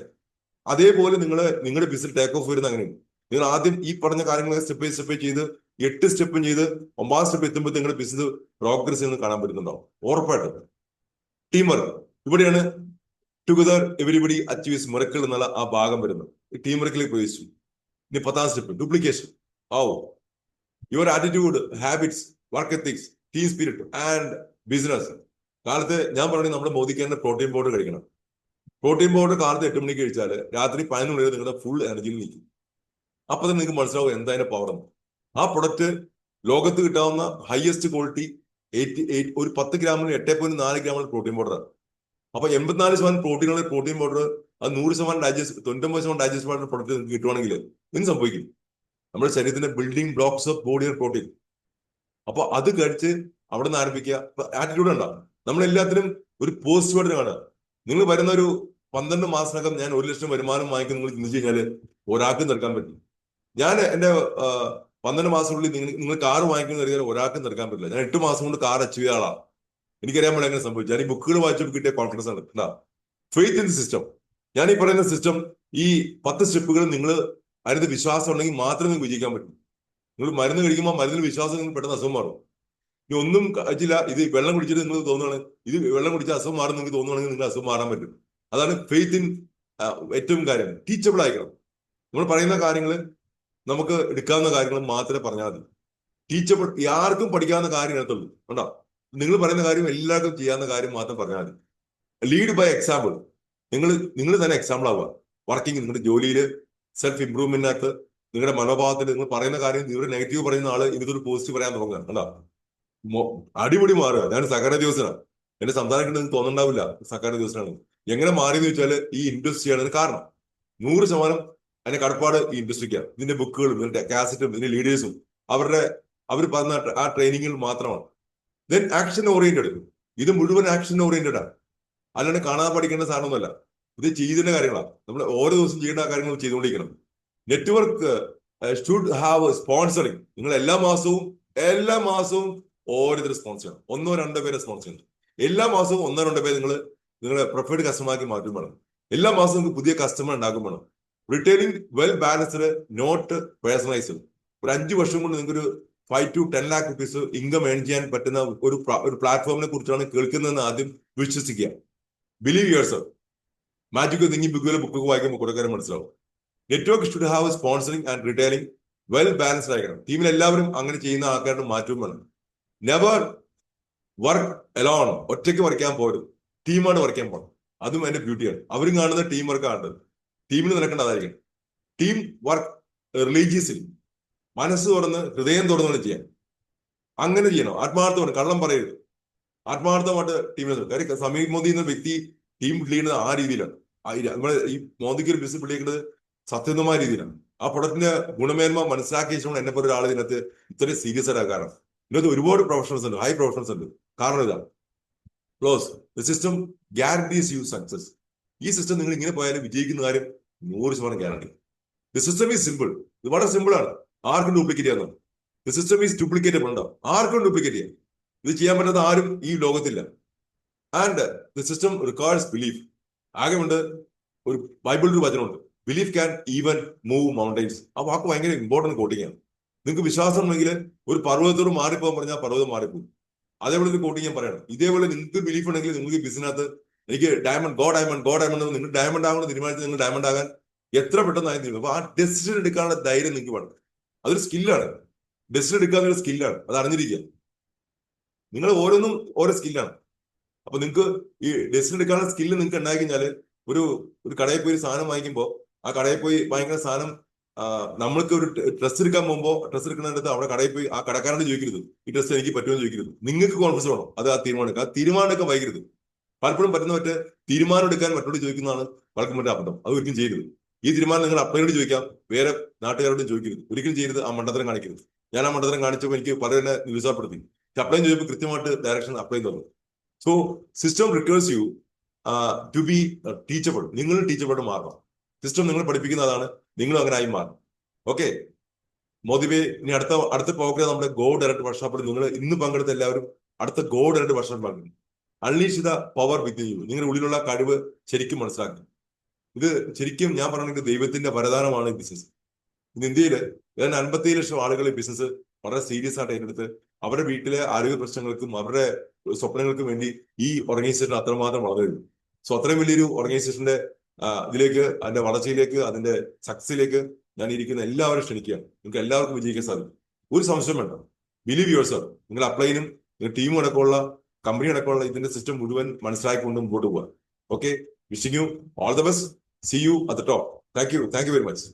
അതേപോലെ നിങ്ങളുടെ ബിസിനസ് ടേക്ക് ഓഫ് വരുന്ന അങ്ങനെയാണ്. നിങ്ങൾ ആദ്യം ഈ പറഞ്ഞ കാര്യങ്ങൾ സ്റ്റെപ്പ് ബൈ സ്റ്റെപ്പ് ചെയ്ത് 8 സ്റ്റെപ്പും ചെയ്ത് 9 സ്റ്റെപ്പ് എത്തുമ്പോൾ നിങ്ങളുടെ ബിസിനസ് പ്രോഗ്രസ് എന്ന് കാണാൻ പറ്റുന്നുണ്ടാവും ഉറപ്പായിട്ടും. ടീം വർക്ക്, ഇവിടെയാണ് ടുഗദർ എവരിബഡി അച്ചീവ്സ് മിറക്കിൾ എന്നുള്ള ആ ഭാഗം വരുന്നത്. ടീം വർക്കിലേക്ക് പ്രവേശിച്ചു. ഇനി 10ാം step duplication. Your attitude, habits, work ethics, team spirit and business. കാലത്ത് ഞാൻ പറയുന്നത് നമ്മുടെ മോദിക്കേണ്ട പ്രോട്ടീൻ പൗഡർ കഴിക്കണം. പ്രോട്ടീൻ പൗഡർ കാലത്ത് 8 മണിക്ക് കഴിച്ചാൽ രാത്രി 11 മണി വരെ നിങ്ങളുടെ ഫുൾ എനർജിയിൽ നിൽക്കും. അപ്പൊ തന്നെ നിങ്ങൾക്ക് മനസ്സിലാവും എന്താ അതിന്റെ പവർ. ആ പ്രൊഡക്റ്റ് ലോകത്ത് കിട്ടാവുന്ന ഹയസ്റ്റ് ക്വാളിറ്റി ഒരു 10 ഗ്രാമിന് 8.4 ഗ്രാമിന് പ്രോട്ടീൻ പൗഡറാണ്. അപ്പൊ 84% പ്രോട്ടീനുള്ള പ്രോട്ടീൻ പൗഡർ, അത് 100% ഡൈജസ്റ്റ് 99% ഡൈജസ്റ്റ് ആയിട്ടുള്ള പ്രൊഡക്റ്റ് നിങ്ങൾക്ക് കിട്ടുവാണെങ്കിൽ എന്ത് സംഭവിക്കും? നമ്മുടെ ശരീരത്തിന്റെ building blocks of body and protein. അപ്പൊ അത് കഴിച്ച് അവിടെ നിന്ന് ആരംഭിക്കുക. ആറ്റിറ്റ്യൂഡ് ഉണ്ടാവും. നമ്മളെല്ലാത്തിനും ഒരു പോസിറ്റീവായിട്ട് കാണുക. നിങ്ങൾ വരുന്ന ഒരു 12 മാസത്തിനകം ഞാൻ 1 ലക്ഷം വരുമാനം വാങ്ങിക്കും നിങ്ങൾ ചിന്തിച്ചു കഴിഞ്ഞാൽ ഒരാൾക്കും നിൽക്കാൻ പറ്റും. ഞാൻ എന്റെ 12 മാസത്തിനുള്ളിൽ നിങ്ങൾ കാർ വാങ്ങിക്കുന്ന കരുതിയാൽ ഒരാൾക്കും നിൽക്കാൻ പറ്റില്ല. ഞാൻ 8 മാസം കൊണ്ട് കാർ അച്ചീവ് ചെയ്ത ആളാണ്. എനിക്കറിയാൻ പോലെ എങ്ങനെ സംഭവിച്ചു. ഞാൻ ഈ ബുക്കുകൾ വായിച്ചപ്പോൾ കിട്ടിയ കോൺഫിഡൻസ് ആണ്. Faith in the system. ഞാൻ ഈ പറയുന്ന സിസ്റ്റം, ഈ 10 സ്റ്റെപ്പുകൾ നിങ്ങൾ അതിനകത്ത് വിശ്വാസം ഉണ്ടെങ്കിൽ മാത്രമേ നിങ്ങൾക്ക് വിജയിക്കാൻ പറ്റും. നിങ്ങൾ മരുന്ന് കഴിക്കുമ്പോൾ മരുന്നിൽ വിശ്വാസം നിങ്ങൾ പെട്ടെന്ന് അസുഖം മാറും. ഇനി ഒന്നും കഴിച്ചില്ല, ഇത് വെള്ളം കുടിച്ചിട്ട് നിങ്ങൾക്ക് തോന്നുകയാണ് ഇത് വെള്ളം കുടിച്ചാൽ അസുഖം മാറും നിങ്ങൾക്ക് തോന്നുകയാണെങ്കിൽ നിങ്ങൾ അസുഖം മാറാൻ പറ്റും. അതാണ് ഫെയ്ത്ത് ഇൻ ഏറ്റവും കാര്യം. ടീച്ചബിൾ ആയിരിക്കണം. നമ്മൾ പറയുന്ന കാര്യങ്ങൾ നമുക്ക് എടുക്കാവുന്ന കാര്യങ്ങൾ മാത്രമേ പറഞ്ഞാൽ മതി. ടീച്ചബിൾ, ആർക്കും പഠിക്കാവുന്ന കാര്യം അതിനകത്തുള്ളൂ. കണ്ടോ, നിങ്ങൾ പറയുന്ന കാര്യം എല്ലാവർക്കും ചെയ്യാവുന്ന കാര്യം മാത്രം പറഞ്ഞാൽ മതി. Lead by example. നിങ്ങൾ തന്നെ എക്സാമ്പിൾ ആവുക. വർക്കിംഗ്, നിങ്ങളുടെ ജോലിയിൽ, സെൽഫ് ഇംപ്രൂവ്മെന്റിനകത്ത്, നിങ്ങളുടെ മനോഭാവത്തിൽ നിങ്ങൾ പറയുന്ന കാര്യം, നിങ്ങളുടെ നെഗറ്റീവ് പറയുന്ന ആള് ഇതൊരു പോസിറ്റീവ് പറയാൻ തുടങ്ങുക. കണ്ടോ, അടിപൊളി മാറുക. ഞാൻ സഹകരണ ദിവസനാണ്, എന്റെ സംസാരിക്കേണ്ടത് തോന്നുന്നുണ്ടാവില്ല സഹകരണ ദിവസനാണ്. എങ്ങനെ മാറിയെന്ന് വെച്ചാൽ ഈ ഇൻഡസ്ട്രി ആണ് കാരണം. 100% അതിന്റെ കടപ്പാട് ഈ ഇൻഡസ്ട്രിക്കാണ്. ഇതിന്റെ ബുക്കുകളും ഇതിന്റെ കാസറ്റും ഇതിന്റെ ലീഡേഴ്സും അവർ പറഞ്ഞ ആ ട്രെയിനിങ്ങിൽ മാത്രമാണ്. Then action oriented. ഇത് മുഴുവൻ ആക്ഷൻ ഓറിയന്റഡ് ആണ്, അല്ലാണ്ട് കാണാതെ പഠിക്കേണ്ട സാധനമൊന്നുമല്ല. ഇത് ചെയ്തതിന്റെ കാര്യങ്ങളാണ്. നമ്മൾ ഓരോ ദിവസം ചെയ്യേണ്ട കാര്യങ്ങൾ ചെയ്തുകൊണ്ടിരിക്കണം. Network should have sponsoring. നിങ്ങൾ എല്ലാ മാസവും ഓരോരുത്തർ സ്പോൺസർ ചെയ്യണം. 1-2 പേരെ സ്പോൺസർ ചെയ്യണം. എല്ലാ മാസവും 1-2 പേര് നിങ്ങളെ പ്രിഫേർഡ് കസ്റ്റമറാക്കി മാറ്റും വേണം. എല്ലാ മാസവും നിങ്ങൾക്ക് പുതിയ കസ്റ്റമർ ഉണ്ടാക്കും വേണം. Returning well balanced, not personalised. ഒരു 5 വർഷം കൊണ്ട് നിങ്ങൾക്ക് 5 to 10 lakh rupees income earn ചെയ്യാൻ പറ്റുന്ന ഒരു പ്ലാറ്റ്ഫോമിനെ കുറിച്ചാണ് കേൾക്കുന്നതെന്ന് ആദ്യം വിശ്വസിക്കുക. Believe yourself. Magic thinking book വായിക്കുമ്പോൾ കൊടുക്കാനും മനസ്സിലാവും. Network should have sponsoring and returning well balanced ആയിരിക്കണം. ടീമിൽ എല്ലാവരും അങ്ങനെ ചെയ്യുന്ന ആൾക്കാരുടെ മാറ്റവും വേണം. Never work alone. ഒറ്റയ്ക്ക് വരയ്ക്കാൻ പോരും, ടീമായിട്ട് വരയ്ക്കാൻ പോകണം. അതും എന്റെ ബ്യൂട്ടിയാണ്. അവരും കാണുന്ന ടീം വർക്ക് കാണുന്നത്. ടീമിൽ നടക്കേണ്ടതായിരിക്കും. ടീം വർക്ക് റിലീജിയസ്ലി, മനസ്സ് തുറന്ന് ഹൃദയം തുറന്നു ചെയ്യാൻ. അങ്ങനെ ചെയ്യണം. ആത്മാർത്ഥമാണ്, കള്ളം പറയരുത്. ആത്മാർത്ഥമായിട്ട് ടീമിനെ. കാര്യം സമീർ മോദി എന്ന വ്യക്തി ടീം ബിൽഡ് ചെയ്യുന്നത് ആ രീതിയിലാണ്. നമ്മളെ ഈ മോദിക്ക് ഒരു ബിസിനസ് ബിൽഡ് ചെയ്യുന്നത് സത്യസന്ധമായ രീതിയിലാണ്. ആ പ്രൊഡക്റ്റിന്റെ ഗുണമേന്മ മനസ്സിലാക്കിയ ശേഷമാണ് എന്നെ പോലെ ഒരാൾ ഇതിനകത്ത് ഇത്രയും സീരിയസ് ആയിട്ട്. കാരണം ഇതിനകത്ത് ഒരുപാട് പ്രൊഫഷണൽസ് ഉണ്ട്, ഹൈ പ്രൊഫഷണൽസ് ഉണ്ട്. കാരണം ഇതാണ് close. The system guarantees you success. ഈ സിസ്റ്റം നിങ്ങൾ ഇങ്ങനെ പോയാലും വിജയിക്കുന്ന കാര്യം 100% guarantee. The system is simple. ഇത് വളരെ സിമ്പിൾ ആണ്. ആർക്കും ഡ്യൂപ്ലിക്കേറ്റ് ചെയ്യാവുന്ന. The system is duplicatable. ഉണ്ടോ? ആർക്കും ഡ്യൂപ്ലിക്കേറ്റ് ചെയ്യാം. ഇത് ചെയ്യാൻ പറ്റാത്ത ആരും ഈ ലോകത്തില്ല. And the system requires belief. ആകെയുണ്ട് ഒരു ബൈബിളിൽ ഒരു വചനമുണ്ട്, belief can even move mountains. ആ വാക്ക് ഭയങ്കര ഇമ്പോർട്ടന്റ് കോട്ടിങ്ങാണ്. നിങ്ങൾക്ക് വിശ്വാസം ഉണ്ടെങ്കിൽ ഒരു പർവ്വതത്തോട് മാറിപ്പോകാൻ പറഞ്ഞാൽ പർവ്വതം മാറിപ്പോകും. അതേപോലെ ഒരു കോട്ടിങ് ഞാൻ പറയണം. ഇതേപോലെ നിങ്ങൾക്ക് ബിലീഫ് ഉണ്ടെങ്കിൽ നിങ്ങൾക്ക് ബിസിനകത്ത് എനിക്ക് ഡയമണ്ട് നിങ്ങൾ ഡയമണ്ട് ആകണം തീരുമാനിച്ച് നിങ്ങൾ ഡയമണ്ട് ആകാൻ എത്ര പെട്ടെന്നായി തീരും. അപ്പൊ ആ ഡെസിഷൻ എടുക്കാനുള്ള ധൈര്യം നിങ്ങൾക്ക് വേണം. അതൊരു സ്കില്ലാണ്. ഡെസിഷൻ എടുക്കാന്നൊരു സ്കില്ലാണ്. അത് അറിഞ്ഞിരിക്കുക. നിങ്ങൾ ഓരോന്നും ഓരോ സ്കില്ലാണ്. അപ്പൊ നിങ്ങൾക്ക് ഈ ഡെസിഷൻ എടുക്കാനുള്ള സ്കില്ല് നിങ്ങൾക്ക് ഉണ്ടായി കഴിഞ്ഞാൽ ഒരു കടയിൽ പോയി സാധനം വാങ്ങിക്കുമ്പോൾ ആ കടയിൽ പോയി വാങ്ങിക്കുന്ന സാധനം നമ്മൾക്ക് ഒരു ഡ്രസ്സ് എടുക്കാൻ പോകുമ്പോൾ ഡ്രസ്സ് എടുക്കുന്നിടത്ത് അവിടെ കടയിൽ പോയി ആ കടക്കാരോട് ചോദിക്കരുത് ഈ ഡ്രസ്സ് എനിക്ക് പറ്റുമെന്ന് ചോദിക്കരുത്. നിങ്ങൾക്ക് കോൺഫിഡൻസ് വേണം, അത് ആ തീരുമാനമൊക്കെ വൈകരുത്. പലപ്പോഴും പറ്റുന്ന തീരുമാനം എടുക്കാൻ മറ്റോട് ചോദിക്കുന്നതാണ് പലർക്കും മറ്റേ അബദ്ധം. അത് ഒരിക്കലും ചെയ്യരുത്. ഈ തീരുമാനം നിങ്ങൾ അപ്പനോട് ചോദിക്കാം, വേറെ നാട്ടുകാരോടും ചോദിക്കരുത്. ഒരിക്കലും ചെയ്യരുത്. ആ മണ്ടത്തരം കാണിക്കരുത്. ഞാൻ ആ മണ്ടത്തരം കാണിച്ചപ്പോൾ എനിക്ക് പലരെ നിരുത്സാഹപ്പെടുത്തി. അപ്ലൈ ചോദിച്ചപ്പോൾ കൃത്യമായിട്ട് ഡയറക്ഷൻ അപ്ലൈ തന്നു. So system requires you to be teachable. നിങ്ങൾ ടീച്ചബിൾ മാറണം. സിസ്റ്റം നിങ്ങൾ പഠിപ്പിക്കുന്ന അതാണ്, നിങ്ങളും അങ്ങനെ ആയി മാറും. ഓക്കെ, മോദിബെ ഇനി അടുത്ത പ്രോഗ്രാം നമ്മുടെ ഗോ ഡയറക്ട് വർക്ക്ഷോപ്പിൽ നിങ്ങൾ ഇന്ന് പങ്കെടുത്ത എല്ലാവരും അടുത്ത ഗോ ഡയറക്ട് വർക്ക്ഷോപ്പ് പങ്കെടുക്കും. Unleash the power with you. നിങ്ങളുടെ ഉള്ളിലുള്ള കഴിവ് ശരിക്കും മനസ്സിലാക്കും. ഇത് ശരിക്കും ഞാൻ പറയുന്നത് ദൈവത്തിന്റെ വരദാനമാണ് ഈ ബിസിനസ്. ഇന്ന് ഇന്ത്യയിൽ ഏതാണ്ട് 57 ലക്ഷം ആളുകൾ ഈ ബിസിനസ് വളരെ സീരിയസ് ആയിട്ട് ഏറ്റെടുത്ത് അവരുടെ വീട്ടിലെ ആരോഗ്യ പ്രശ്നങ്ങൾക്കും അവരുടെ സ്വപ്നങ്ങൾക്കും വേണ്ടി ഈ ഓർഗനൈസേഷൻ അത്രമാത്രം വളർന്നു. സോ അത്രയും വലിയൊരു ഓർഗനൈസേഷന്റെ ഇതിലേക്ക്, അതിന്റെ വളർച്ചയിലേക്ക്, അതിന്റെ സക്സസിലേക്ക് ഞാൻ ഇരിക്കുന്ന എല്ലാവരും ക്ഷണിക്കുകയാണ്. നിങ്ങൾക്ക് എല്ലാവർക്കും വിജയിക്കാൻ സാധിക്കും. ഒരു സംശയം വേണ്ട. Believe your self. നിങ്ങൾ അപ്ലൈനും നിങ്ങൾ ടീമും അടക്കമുള്ള കമ്പനി അടക്കമുള്ള ഇതിന്റെ സിസ്റ്റം മുഴുവൻ മനസ്സിലാക്കിക്കൊണ്ട് മുമ്പോട്ട് പോവുക. Okay, wishing you all the best. See you at the top. Thank you very much.